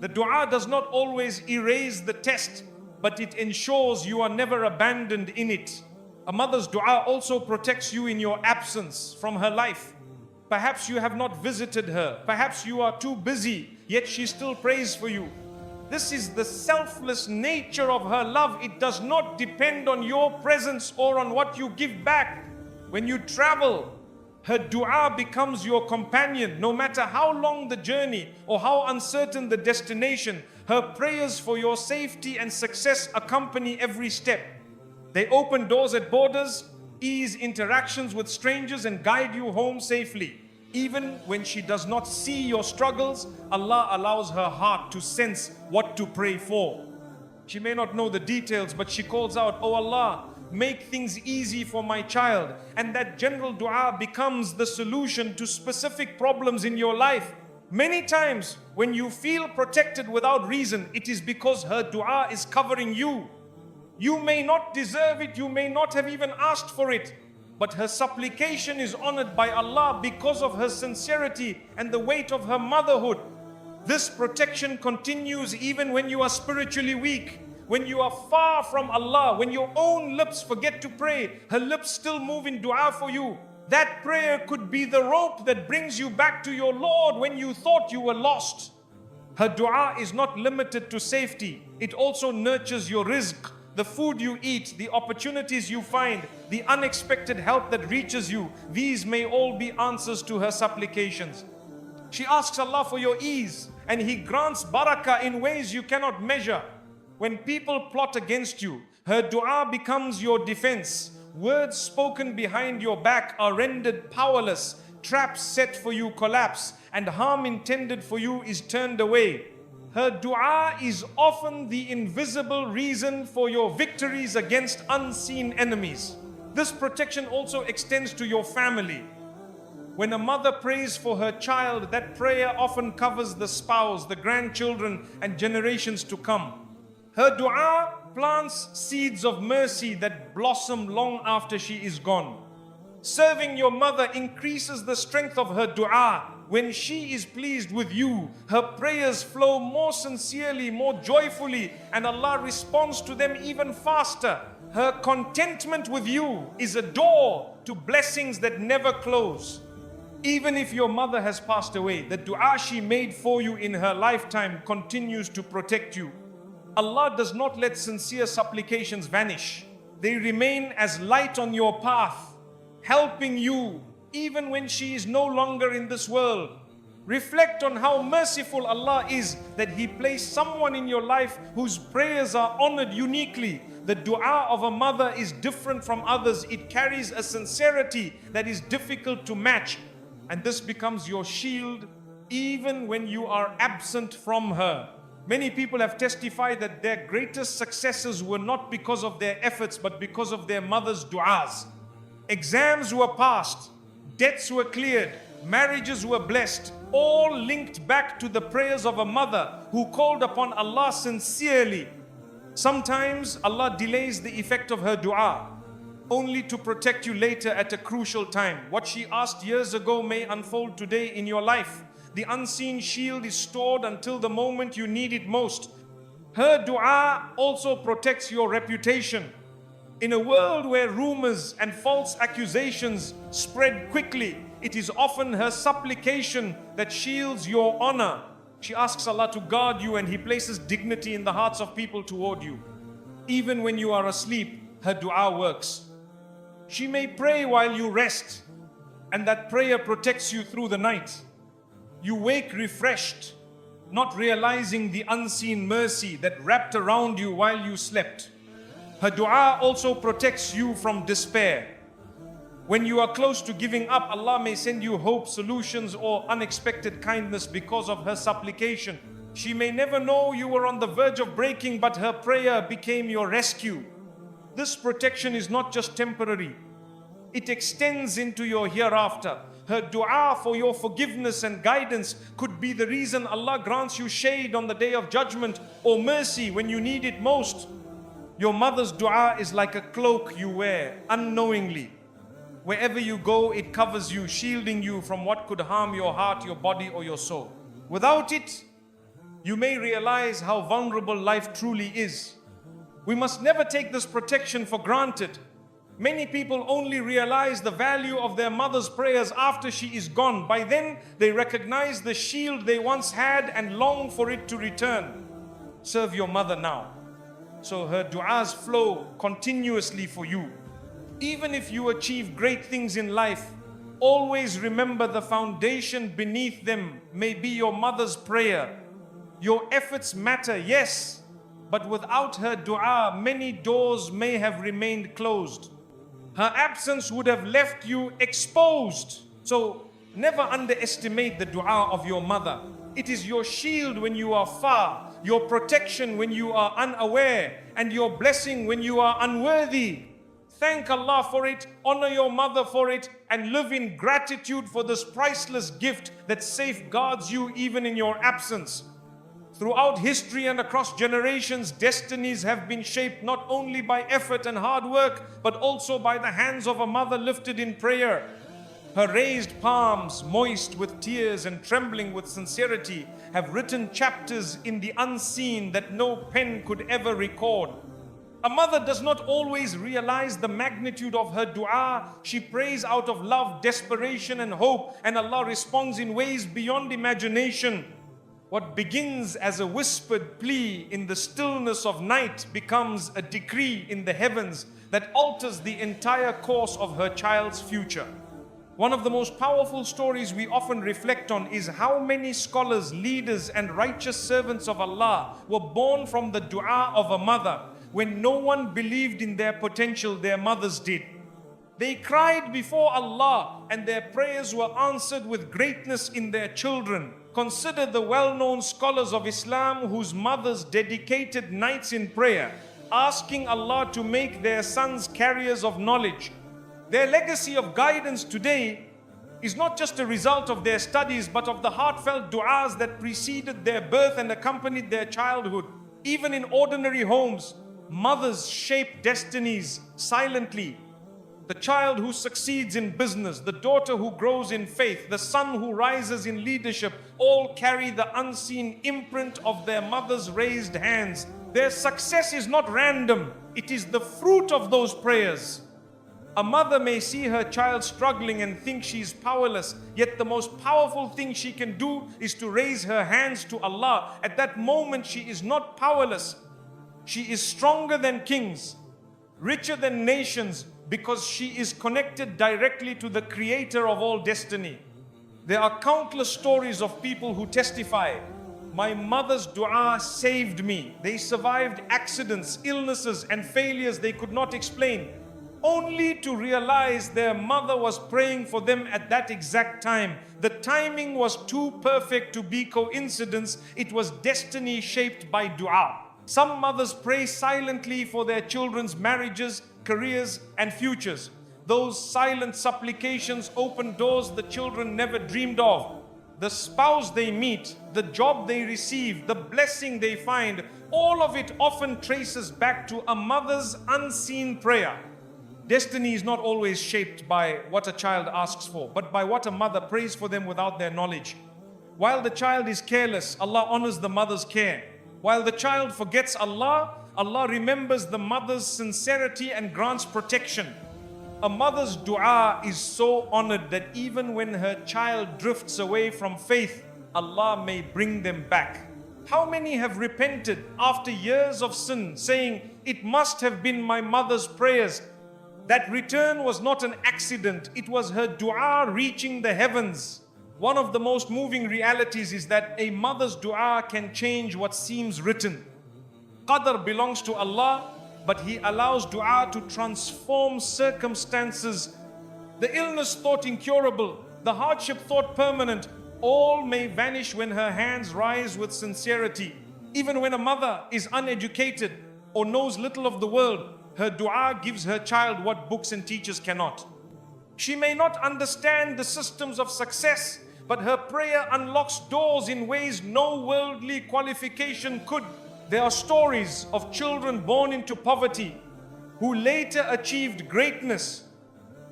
The dua does not always erase the test, but it ensures you are never abandoned in it. A mother's dua also protects you in your absence from her life. Perhaps you have not visited her. Perhaps you are too busy, yet she still prays for you. This is the selfless nature of her love. It does not depend on your presence or on what you give back. When you travel, her dua becomes your companion. No matter how long the journey or how uncertain the destination, her prayers for your safety and success accompany every step. They open doors at borders, ease interactions with strangers, and guide you home safely. Even when she does not see your struggles, Allah allows her heart to sense what to pray for. She may not know the details, but she calls out, "Oh Allah, make things easy for my child." And that general dua becomes the solution to specific problems in your life. Many times when you feel protected without reason, it is because her dua is covering you. You may not deserve it, you may not have even asked for it, but her supplication is honored by Allah because of her sincerity and the weight of her motherhood. This protection continues even when you are spiritually weak, when you are far from Allah, when your own lips forget to pray, her lips still move in dua for you. That prayer could be the rope that brings you back to your Lord when you thought you were lost. Her dua is not limited to safety, it also nurtures your rizq. The food you eat, the opportunities you find, the unexpected help that reaches you, these may all be answers to her supplications. She asks Allah for your ease, and He grants barakah in ways you cannot measure. When people plot against you, her dua becomes your defense. Words spoken behind your back are rendered powerless. Traps set for you collapse, and harm intended for you is turned away. Her dua is often the invisible reason for your victories against unseen enemies. This protection also extends to your family. When a mother prays for her child, that prayer often covers the spouse, the grandchildren, and generations to come. Her dua plants seeds of mercy that blossom long after she is gone. Serving your mother increases the strength of her dua. When she is pleased with you, her prayers flow more sincerely, more joyfully, and Allah responds to them even faster. Her contentment with you is a door to blessings that never close. Even if your mother has passed away, the dua she made for you in her lifetime continues to protect you. Allah does not let sincere supplications vanish. They remain as light on your path, helping you even when she is no longer in this world. Reflect on how merciful Allah is that He placed someone in your life whose prayers are honored uniquely. The dua of a mother is different from others. It carries a sincerity that is difficult to match, and this becomes your shield even when you are absent from her. Many people have testified that their greatest successes were not because of their efforts, but because of their mother's du'as. Exams were passed, debts were cleared, marriages were blessed, all linked back to the prayers of a mother who called upon Allah sincerely. Sometimes Allah delays the effect of her dua, only to protect you later at a crucial time. What she asked years ago may unfold today in your life. The unseen shield is stored until the moment you need it most. Her dua also protects your reputation. In a world where rumors and false accusations spread quickly, it is often her supplication that shields your honor. She asks Allah to guard you, and He places dignity in the hearts of people toward you. Even when you are asleep, her dua works. She may pray while you rest, and that prayer protects you through the night. You wake refreshed, not realizing the unseen mercy that wrapped around you while you slept. Her dua also protects you from despair. When you are close to giving up, Allah may send you hope, solutions, or unexpected kindness because of her supplication. She may never know you were on the verge of breaking, but her prayer became your rescue. This protection is not just temporary. It extends into your hereafter. Her dua for your forgiveness and guidance could be the reason Allah grants you shade on the day of judgment, or mercy when you need it most. Your mother's dua is like a cloak you wear unknowingly. Wherever you go, it covers you, shielding you from what could harm your heart, your body, or your soul. Without it, you may realize how vulnerable life truly is. We must never take this protection for granted. Many people only realize the value of their mother's prayers after she is gone. By then, they recognize the shield they once had and long for it to return. Serve your mother now, so her du'as flow continuously for you. Even if you achieve great things in life, always remember the foundation beneath them may be your mother's prayer. Your efforts matter, yes, but without her dua, many doors may have remained closed. Her absence would have left you exposed. So never underestimate the dua of your mother. It is your shield when you are far, your protection when you are unaware, and your blessing when you are unworthy. Thank Allah for it, honor your mother for it, and live in gratitude for this priceless gift that safeguards you even in your absence. Throughout history and across generations, destinies have been shaped not only by effort and hard work, but also by the hands of a mother lifted in prayer. Her raised palms, moist with tears and trembling with sincerity, have written chapters in the unseen that no pen could ever record. A mother does not always realize the magnitude of her dua. She prays out of love, desperation, and hope, and Allah responds in ways beyond imagination. What begins as a whispered plea in the stillness of night becomes a decree in the heavens that alters the entire course of her child's future. One of the most powerful stories we often reflect on is how many scholars, leaders, and righteous servants of Allah were born from the dua of a mother. When no one believed in their potential, their mothers did. They cried before Allah and their prayers were answered with greatness in their children. Consider the well-known scholars of Islam whose mothers dedicated nights in prayer, asking Allah to make their sons carriers of knowledge. Their legacy of guidance today is not just a result of their studies, but of the heartfelt du'as that preceded their birth and accompanied their childhood. Even in ordinary homes, mothers shape destinies silently. The child who succeeds in business, the daughter who grows in faith, the son who rises in leadership, all carry the unseen imprint of their mother's raised hands. Their success is not random, it is the fruit of those prayers. A mother may see her child struggling and think she is powerless, yet the most powerful thing she can do is to raise her hands to Allah. At that moment, she is not powerless. She is stronger than kings, richer than nations, because she is connected directly to the creator of all destiny. There are countless stories of people who testify, "My mother's dua saved me." They survived accidents, illnesses, and failures they could not explain, only to realize their mother was praying for them at that exact time. The timing was too perfect to be coincidence. It was destiny shaped by dua. Some mothers pray silently for their children's marriages, careers, and futures. Those silent supplications open doors the children never dreamed of. The spouse they meet, the job they receive, the blessing they find, all of it often traces back to a mother's unseen prayer. Destiny is not always shaped by what a child asks for, but by what a mother prays for them without their knowledge. While the child is careless, Allah honors the mother's care. While the child forgets Allah, Allah remembers the mother's sincerity and grants protection. A mother's dua is so honored that even when her child drifts away from faith, Allah may bring them back. How many have repented after years of sin, saying, "It must have been my mother's prayers"? That return was not an accident, it was her dua reaching the heavens. One of the most moving realities is that a mother's dua can change what seems written. Qadr belongs to Allah, but He allows dua to transform circumstances. The illness thought incurable, the hardship thought permanent, all may vanish when her hands rise with sincerity. Even when a mother is uneducated or knows little of the world, her dua gives her child what books and teachers cannot. She may not understand the systems of success, but her prayer unlocks doors in ways no worldly qualification could. There are stories of children born into poverty who later achieved greatness.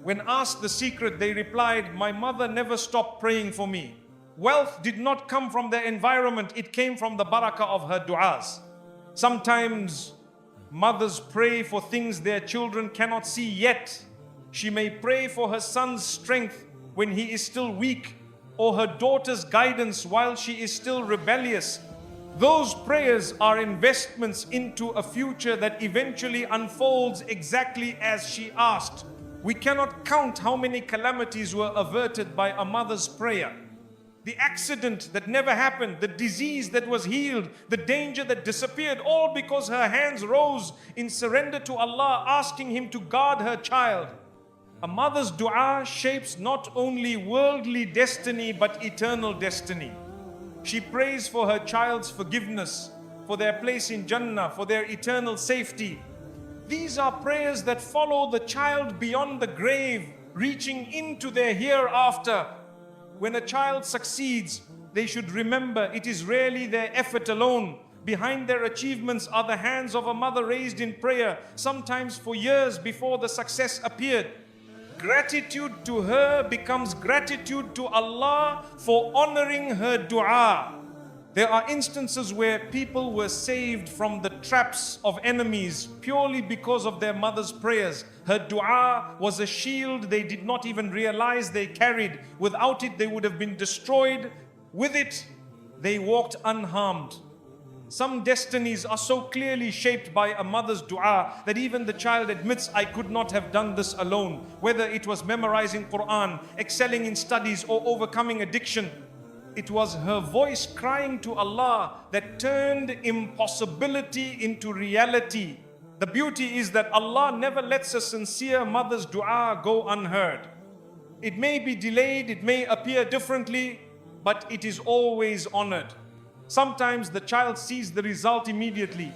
When asked the secret, they replied, "My mother never stopped praying for me." Wealth did not come from their environment, it came from the barakah of her du'as. Sometimes mothers pray for things their children cannot see yet. She may pray for her son's strength when he is still weak, or her daughter's guidance while she is still rebellious. Those prayers are investments into a future that eventually unfolds exactly as she asked. We cannot count how many calamities were averted by a mother's prayer. The accident that never happened, the disease that was healed, the danger that disappeared, all because her hands rose in surrender to Allah, asking Him to guard her child. A mother's dua shapes not only worldly destiny but eternal destiny. She prays for her child's forgiveness, for their place in Jannah, for their eternal safety. These are prayers that follow the child beyond the grave, reaching into their hereafter. When a child succeeds, they should remember it is rarely their effort alone. Behind their achievements are the hands of a mother raised in prayer, sometimes for years before the success appeared. Gratitude to her becomes gratitude to Allah for honoring her dua. There are instances where people were saved from the traps of enemies purely because of their mother's prayers. Her dua was a shield they did not even realize they carried. Without it, they would have been destroyed. With it, they walked unharmed. Some destinies are so clearly shaped by a mother's dua that even the child admits, I could not have done this alone. Whether it was memorizing Quran, excelling in studies, or overcoming addiction, it was her voice crying to Allah that turned impossibility into reality. The beauty is that Allah never lets a sincere mother's dua go unheard. It may be delayed, it may appear differently, but it is always honored. Sometimes the child sees the result immediately,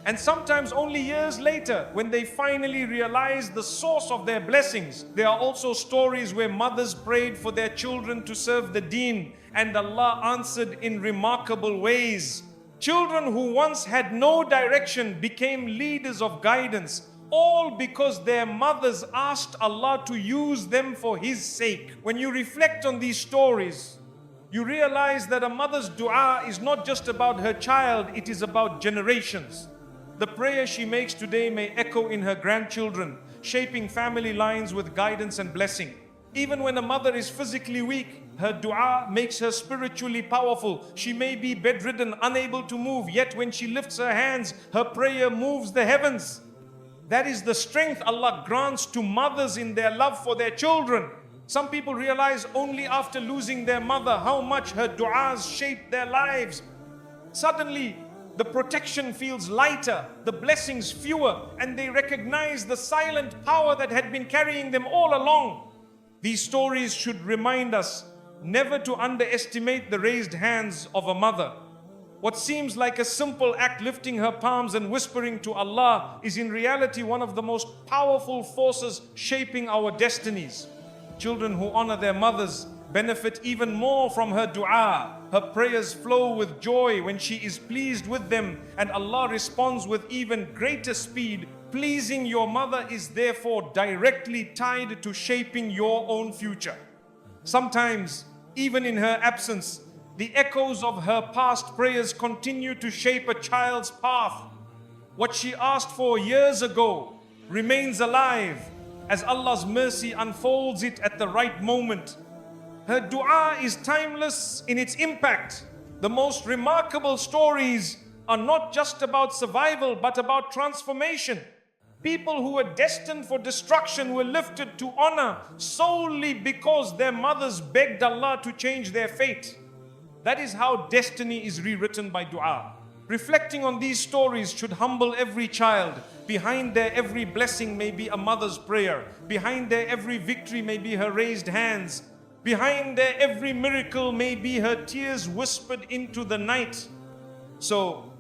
and sometimes only years later when they finally realize the source of their blessings. There are also stories where mothers prayed for their children to serve the deen, and Allah answered in remarkable ways. Children who once had no direction became leaders of guidance, all because their mothers asked Allah to use them for His sake. When you reflect on these stories, you realize that a mother's dua is not just about her child, it is about generations. The prayer she makes today may echo in her grandchildren, shaping family lines with guidance and blessing. Even when a mother is physically weak, her dua makes her spiritually powerful. She may be bedridden, unable to move, yet when she lifts her hands, her prayer moves the heavens. That is the strength Allah grants to mothers in their love for their children. Some people realize only after losing their mother how much her du'as shape their lives. Suddenly, the protection feels lighter, the blessings fewer, and they recognize the silent power that had been carrying them all along. These stories should remind us never to underestimate the raised hands of a mother. What seems like a simple act, lifting her palms and whispering to Allah, is in reality one of the most powerful forces shaping our destinies. Children who honor their mothers benefit even more from her dua. Her prayers flow with joy when she is pleased with them, and Allah responds with even greater speed. Pleasing your mother is therefore directly tied to shaping your own future. Sometimes, even in her absence, the echoes of her past prayers continue to shape a child's path. What she asked for years ago remains alive as Allah's mercy unfolds it at the right moment. Her dua is timeless in its impact. The most remarkable stories are not just about survival, but about transformation. People who were destined for destruction were lifted to honor solely because their mothers begged Allah to change their fate. That is how destiny is rewritten by dua. Reflecting on these stories should humble every child. Behind their every blessing may be a mother's prayer. Behind their every victory may be her raised hands. Behind their every miracle may be her tears whispered into the night. So,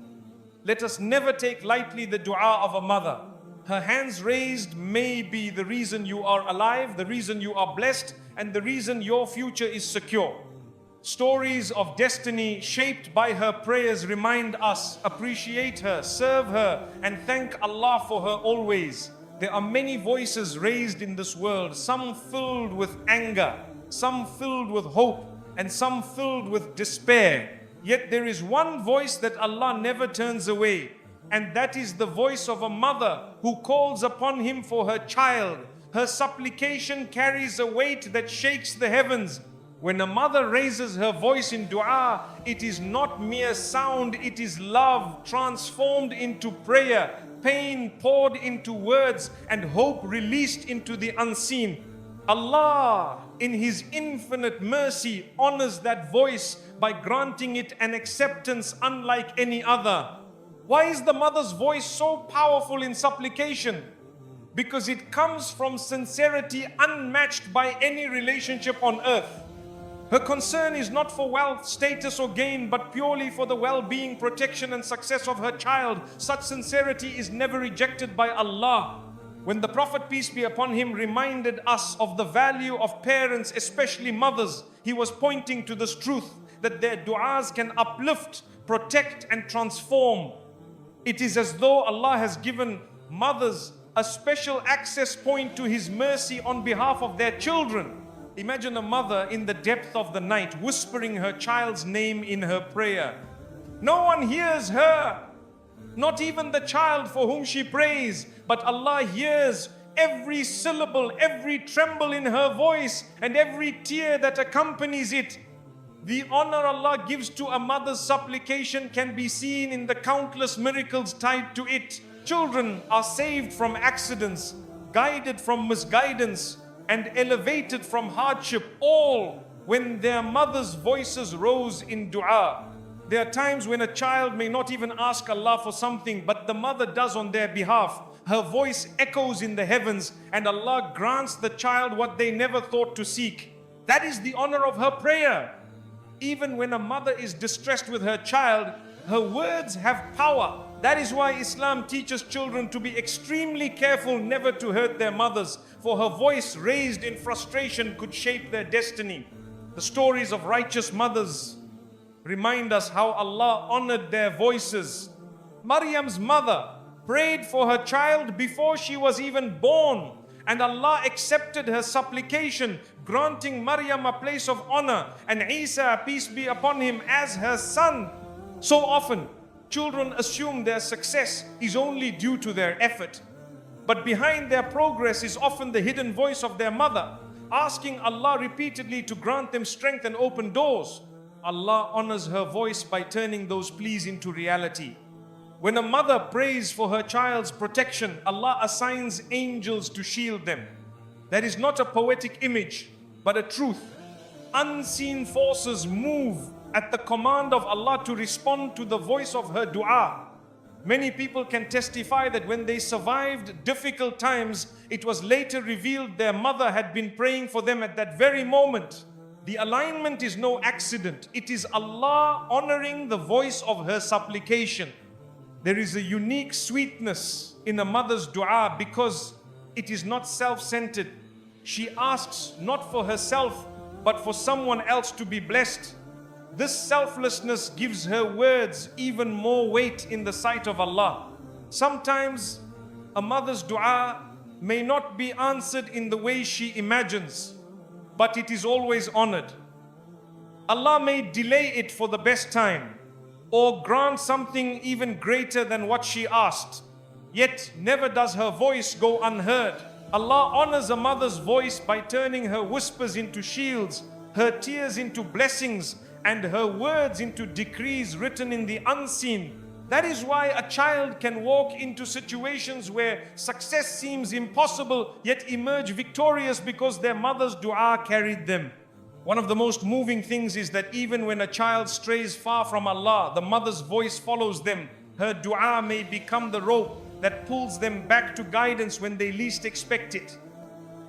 let us never take lightly the dua of a mother. Her hands raised may be the reason you are alive, the reason you are blessed, and the reason your future is secure. Stories of destiny shaped by her prayers remind us, appreciate her, serve her, and thank Allah for her always. There are many voices raised in this world, some filled with anger, some filled with hope, and some filled with despair. Yet there is one voice that Allah never turns away, and that is the voice of a mother who calls upon Him for her child. Her supplication carries a weight that shakes the heavens. When a mother raises her voice in dua, it is not mere sound, it is love transformed into prayer, pain poured into words, and hope released into the unseen. Allah, in His infinite mercy, honors that voice by granting it an acceptance unlike any other. Why is the mother's voice so powerful in supplication? Because it comes from sincerity unmatched by any relationship on earth. Her concern is not for wealth, status, or gain, but purely for the well-being, protection, and success of her child. Such sincerity is never rejected by Allah. When the Prophet, peace be upon him, reminded us of the value of parents, especially mothers, he was pointing to this truth that their du'as can uplift, protect, and transform. It is as though Allah has given mothers a special access point to His mercy on behalf of their children. Imagine a mother in the depth of the night whispering her child's name in her prayer. No one hears her, not even the child for whom she prays, but Allah hears every syllable, every tremble in her voice, and every tear that accompanies it. The honor Allah gives to a mother's supplication can be seen in the countless miracles tied to it. Children are saved from accidents, guided from misguidance, and elevated from hardship, all when their mothers' voices rose in dua. There are times when a child may not even ask Allah for something, but the mother does on their behalf. Her voice echoes in the heavens, and Allah grants the child what they never thought to seek. That is the honor of her prayer. Even when a mother is distressed with her child, her words have power. That is why Islam teaches children to be extremely careful never to hurt their mothers, for her voice raised in frustration could shape their destiny. The stories of righteous mothers remind us how Allah honored their voices. Maryam's mother prayed for her child before she was even born, and Allah accepted her supplication, granting Maryam a place of honor and Isa, peace be upon him, as her son. So often, children assume their success is only due to their effort, but behind their progress is often the hidden voice of their mother, asking Allah repeatedly to grant them strength and open doors. Allah honors her voice by turning those pleas into reality. When a mother prays for her child's protection, Allah assigns angels to shield them. That is not a poetic image, but a truth. Unseen forces move at the command of Allah to respond to the voice of her dua. Many people can testify that when they survived difficult times, it was later revealed their mother had been praying for them at that very moment. The alignment is no accident. It is Allah honoring the voice of her supplication. There is a unique sweetness in a mother's dua because it is not self-centered. She asks not for herself, but for someone else to be blessed. This selflessness gives her words even more weight in the sight of Allah. Sometimes a mother's dua may not be answered in the way she imagines, but it is always honored. Allah may delay it for the best time, or grant something even greater than what she asked. Yet never does her voice go unheard. Allah honors a mother's voice by turning her whispers into shields, her tears into blessings, and her words into decrees written in the unseen. That is why a child can walk into situations where success seems impossible, yet emerge victorious because their mother's dua carried them. One of the most moving things is that even when a child strays far from Allah, the mother's voice follows them. Her dua may become the rope that pulls them back to guidance when they least expect it.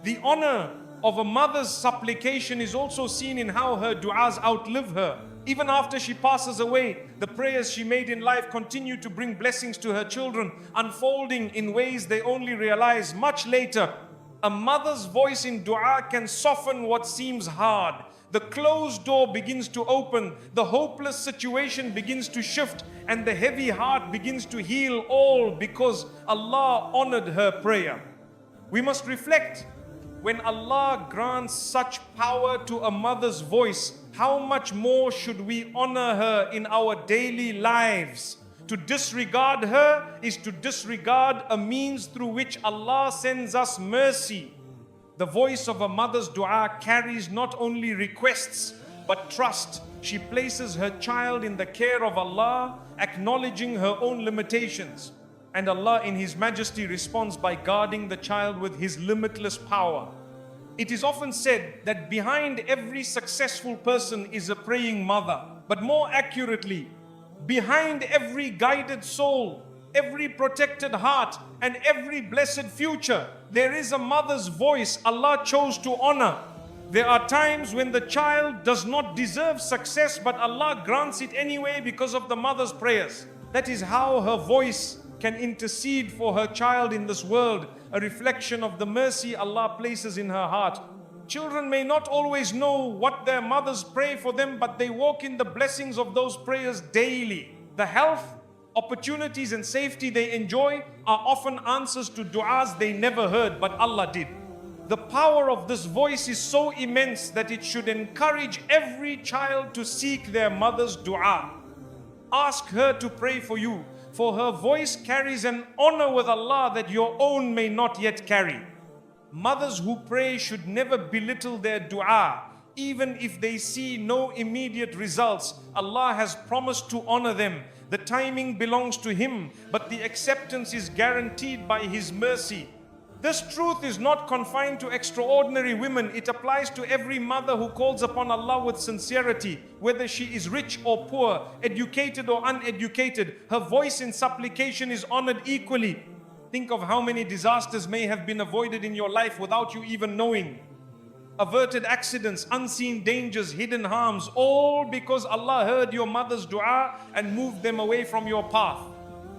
The honor of a mother's supplication is also seen in how her duas outlive her. Even after she passes away, the prayers she made in life continue to bring blessings to her children, unfolding in ways they only realize much later. A mother's voice in dua can soften what seems hard. The closed door begins to open, the hopeless situation begins to shift, and the heavy heart begins to heal, all because Allah honored her prayer. We must reflect, when Allah grants such power to a mother's voice, how much more should we honor her in our daily lives? To disregard her is to disregard a means through which Allah sends us mercy. The voice of a mother's dua carries not only requests, but trust. She places her child in the care of Allah, acknowledging her own limitations. And Allah in His majesty responds by guarding the child with His limitless power. It is often said that behind every successful person is a praying mother. But more accurately, behind every guided soul, every protected heart, and every blessed future, there is a mother's voice Allah chose to honor. There are times when the child does not deserve success, but Allah grants it anyway because of the mother's prayers. That is how her voice can intercede for her child in this world, a reflection of the mercy Allah places in her heart. Children may not always know what their mothers pray for them, but they walk in the blessings of those prayers daily. The health, opportunities and safety they enjoy are often answers to du'as they never heard, but Allah did. The power of this voice is so immense that it should encourage every child to seek their mother's du'a. Ask her to pray for you, for her voice carries an honor with Allah that your own may not yet carry. Mothers who pray should never belittle their dua. even if they see no immediate results. Allah has promised to honor them. The timing belongs to Him, but the acceptance is guaranteed by His mercy. This truth is not confined to extraordinary women. It applies to every mother who calls upon Allah with sincerity, whether she is rich or poor, educated or uneducated. Her voice in supplication is honored equally. Think of how many disasters may have been avoided in your life without you even knowing. Averted accidents, unseen dangers, hidden harms, all because Allah heard your mother's dua and moved them away from your path.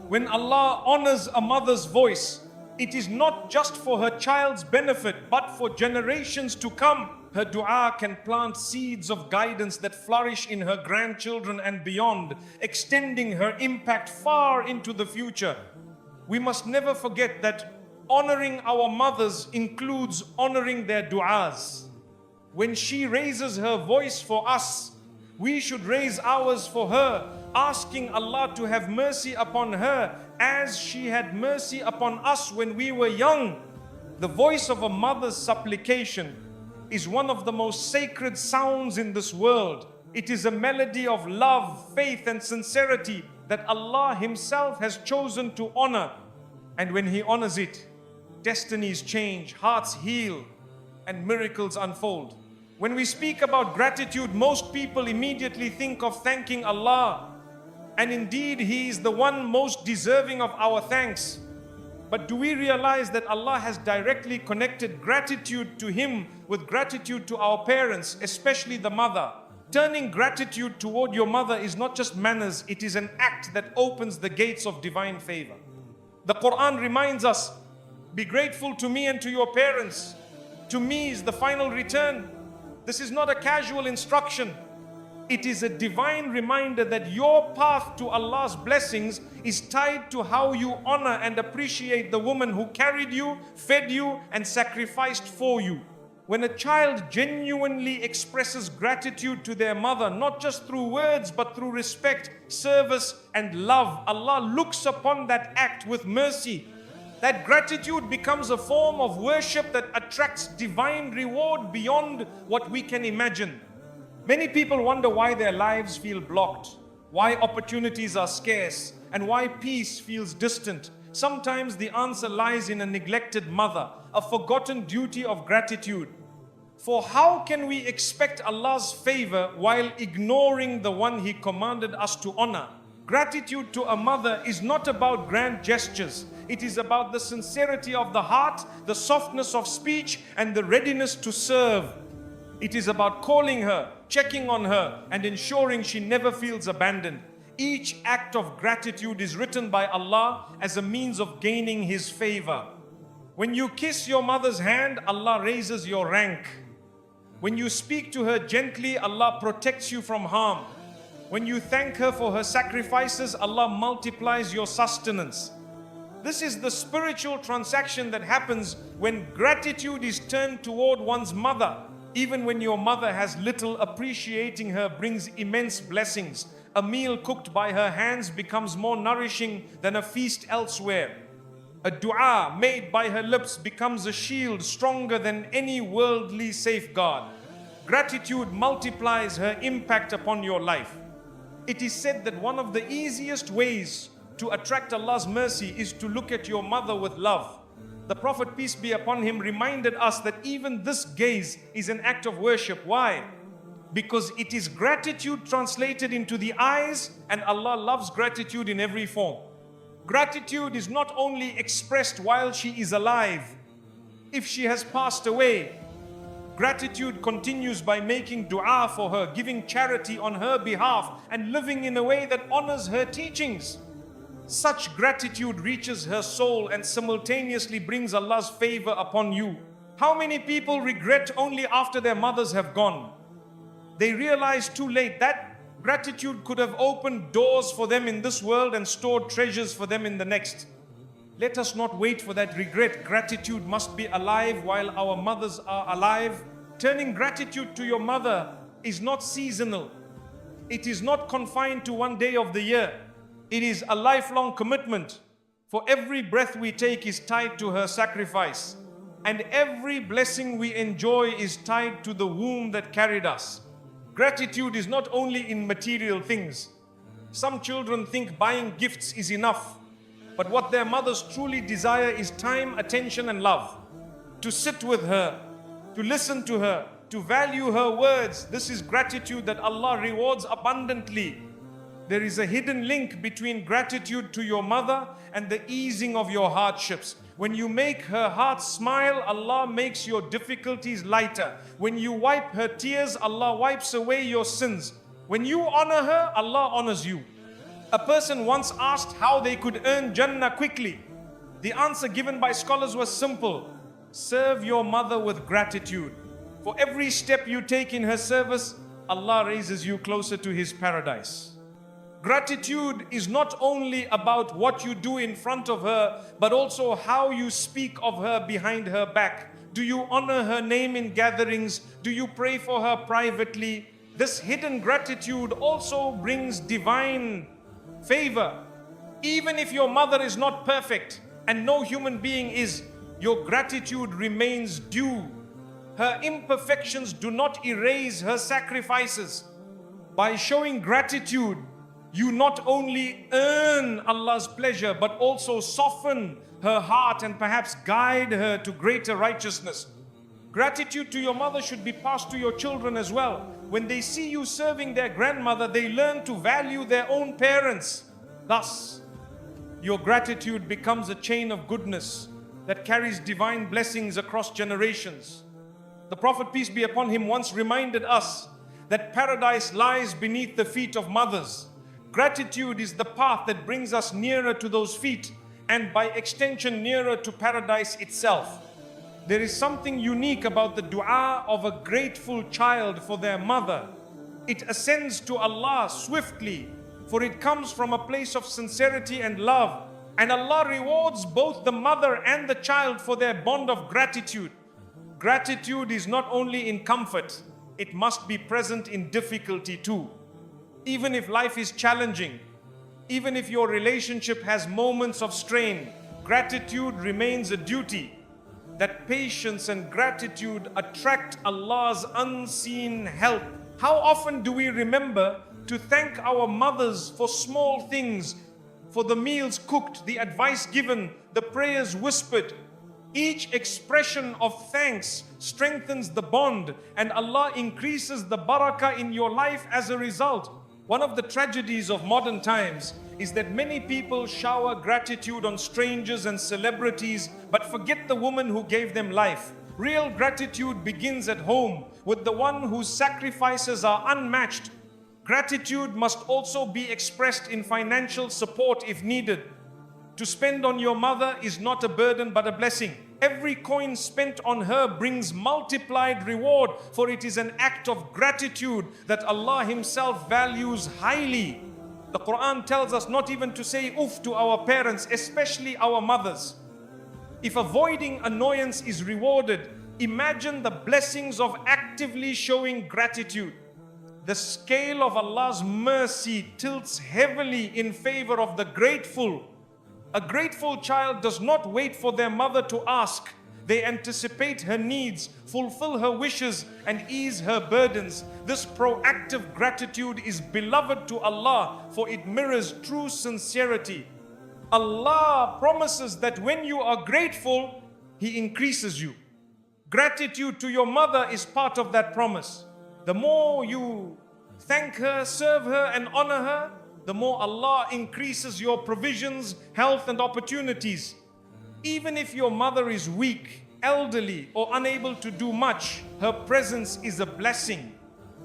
When Allah honors a mother's voice, it is not just for her child's benefit, but for generations to come. Her dua can plant seeds of guidance that flourish in her grandchildren and beyond, extending her impact far into the future. We must never forget that honoring our mothers includes honoring their du'as. When she raises her voice for us, we should raise ours for her, asking Allah to have mercy upon her as she had mercy upon us when we were young. The voice of a mother's supplication is one of the most sacred sounds in this world. It is a melody of love, faith, and sincerity that Allah Himself has chosen to honor. And when He honors it, destinies change, hearts heal, and miracles unfold. When we speak about gratitude, most people immediately think of thanking Allah. And indeed, He is the one most deserving of our thanks. But do we realize that Allah has directly connected gratitude to Him with gratitude to our parents, especially the mother? Turning gratitude toward your mother is not just manners, it is an act that opens the gates of divine favor. The Quran reminds us, be grateful to me and to your parents. To me is the final return. This is not a casual instruction. It is a divine reminder that your path to Allah's blessings is tied to how you honor and appreciate the woman who carried you, fed you, and sacrificed for you. When a child genuinely expresses gratitude to their mother, not just through words, but through respect, service, and love, Allah looks upon that act with mercy. That gratitude becomes a form of worship that attracts divine reward beyond what we can imagine. Many people wonder why their lives feel blocked, why opportunities are scarce, and why peace feels distant. Sometimes the answer lies in a neglected mother, a forgotten duty of gratitude. For how can we expect Allah's favor while ignoring the one He commanded us to honor? Gratitude to a mother is not about grand gestures. It is about the sincerity of the heart, the softness of speech, and the readiness to serve. It is about calling her, checking on her, and ensuring she never feels abandoned. Each act of gratitude is written by Allah as a means of gaining His favor. When you kiss your mother's hand, Allah raises your rank. When you speak to her gently, Allah protects you from harm. When you thank her for her sacrifices, Allah multiplies your sustenance. This is the spiritual transaction that happens when gratitude is turned toward one's mother. Even when your mother has little, appreciating her brings immense blessings. A meal cooked by her hands becomes more nourishing than a feast elsewhere. A dua made by her lips becomes a shield stronger than any worldly safeguard. Gratitude multiplies her impact upon your life. It is said that one of the easiest ways to attract Allah's mercy is to look at your mother with love. The Prophet, peace be upon him, reminded us that even this gaze is an act of worship. Why? Because it is gratitude translated into the eyes, and Allah loves gratitude in every form. Gratitude is not only expressed while she is alive. If she has passed away, gratitude continues by making dua for her, giving charity on her behalf, and living in a way that honors her teachings. Such gratitude reaches her soul and simultaneously brings Allah's favor upon you. How many people regret only after their mothers have gone? They realize too late that gratitude could have opened doors for them in this world and stored treasures for them in the next. Let us not wait for that regret. Gratitude must be alive while our mothers are alive. Turning gratitude to your mother is not seasonal. It is not confined to one day of the year. It is a lifelong commitment. For every breath we take is tied to her sacrifice. and every blessing we enjoy is tied to the womb that carried us. Gratitude is not only in material things. Some children think buying gifts is enough, but what their mothers truly desire is time, attention, and love. To sit with her, to listen to her, to value her words. This is gratitude that Allah rewards abundantly. There is a hidden link between gratitude to your mother and the easing of your hardships. When you make her heart smile, Allah makes your difficulties lighter. When you wipe her tears, Allah wipes away your sins. When you honor her, Allah honors you. A person once asked how they could earn Jannah quickly. The answer given by scholars was simple. Serve your mother with gratitude. For every step you take in her service, Allah raises you closer to His paradise. Gratitude is not only about what you do in front of her, but also how you speak of her behind her back. Do you honor her name in gatherings? Do you pray for her privately? This hidden gratitude also brings divine favor. Even if your mother is not perfect, and no human being is, your gratitude remains due. Her imperfections do not erase her sacrifices. By showing gratitude, you not only earn Allah's pleasure, but also soften her heart and perhaps guide her to greater righteousness. Gratitude to your mother should be passed to your children as well. When they see you serving their grandmother, they learn to value their own parents. Thus, your gratitude becomes a chain of goodness that carries divine blessings across generations. The Prophet, peace be upon him, once reminded us that paradise lies beneath the feet of mothers. Gratitude is the path that brings us nearer to those feet and by extension nearer to paradise itself. There is something unique about the dua of a grateful child for their mother. It ascends to Allah swiftly, for it comes from a place of sincerity and love. And Allah rewards both the mother and the child for their bond of gratitude. Gratitude is not only in comfort, it must be present in difficulty too. Even if life is challenging, even if your relationship has moments of strain, gratitude remains a duty. That patience and gratitude attract Allah's unseen help. How often do we remember to thank our mothers for small things, for the meals cooked, the advice given, the prayers whispered? Each expression of thanks strengthens the bond, and Allah increases the barakah in your life as a result. One of the tragedies of modern times is that many people shower gratitude on strangers and celebrities, but forget the woman who gave them life. Real gratitude begins at home with the one whose sacrifices are unmatched. Gratitude must also be expressed in financial support if needed. To spend on your mother is not a burden but a blessing. Every coin spent on her brings multiplied reward, for it is an act of gratitude that Allah Himself values highly. The Quran tells us not even to say oof to our parents, especially our mothers. If avoiding annoyance is rewarded, imagine the blessings of actively showing gratitude. The scale of Allah's mercy tilts heavily in favor of the grateful. A grateful child does not wait for their mother to ask. They anticipate her needs, fulfill her wishes, and ease her burdens. This proactive gratitude is beloved to Allah, for it mirrors true sincerity. Allah promises that when you are grateful, He increases you. Gratitude to your mother is part of that promise. The more you thank her, serve her, and honor her, the more Allah increases your provisions, health, and opportunities. Even if your mother is weak, elderly, or unable to do much, her presence is a blessing.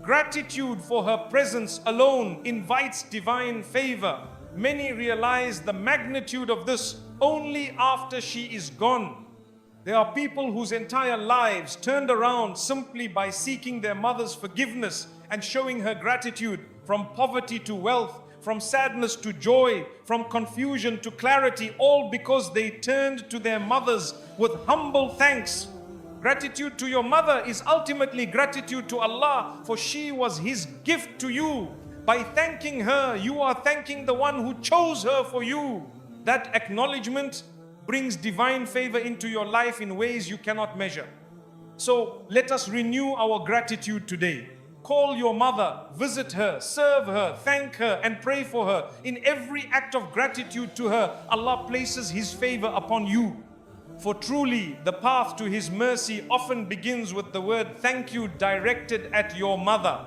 Gratitude for her presence alone invites divine favor. Many realize the magnitude of this only after she is gone. There are people whose entire lives turned around simply by seeking their mother's forgiveness and showing her gratitude, from poverty to wealth, from sadness to joy, from confusion to clarity, all because they turned to their mothers with humble thanks. Gratitude to your mother is ultimately gratitude to Allah, for she was His gift to you. By thanking her, you are thanking the one who chose her for you. That acknowledgement brings divine favor into your life in ways you cannot measure. So let us renew our gratitude today. Call your mother, visit her, serve her, thank her, and pray for her. In every act of gratitude to her, Allah places His favor upon you. For truly, the path to His mercy often begins with the word thank you directed at your mother.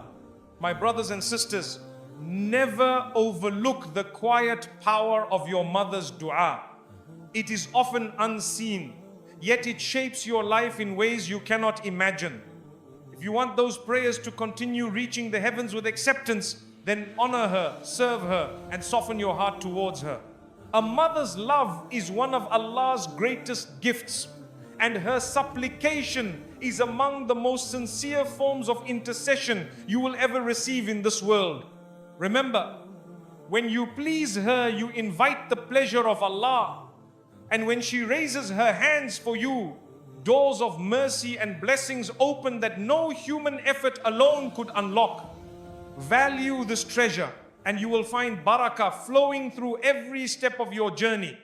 My brothers and sisters, never overlook the quiet power of your mother's dua. It is often unseen, yet it shapes your life in ways you cannot imagine. If you want those prayers to continue reaching the heavens with acceptance, then honor her, serve her, and soften your heart towards her. A mother's love is one of Allah's greatest gifts, and her supplication is among the most sincere forms of intercession you will ever receive in this world. Remember, when you please her, you invite the pleasure of Allah, and when she raises her hands for you, doors of mercy and blessings open that no human effort alone could unlock. Value this treasure, and you will find barakah flowing through every step of your journey.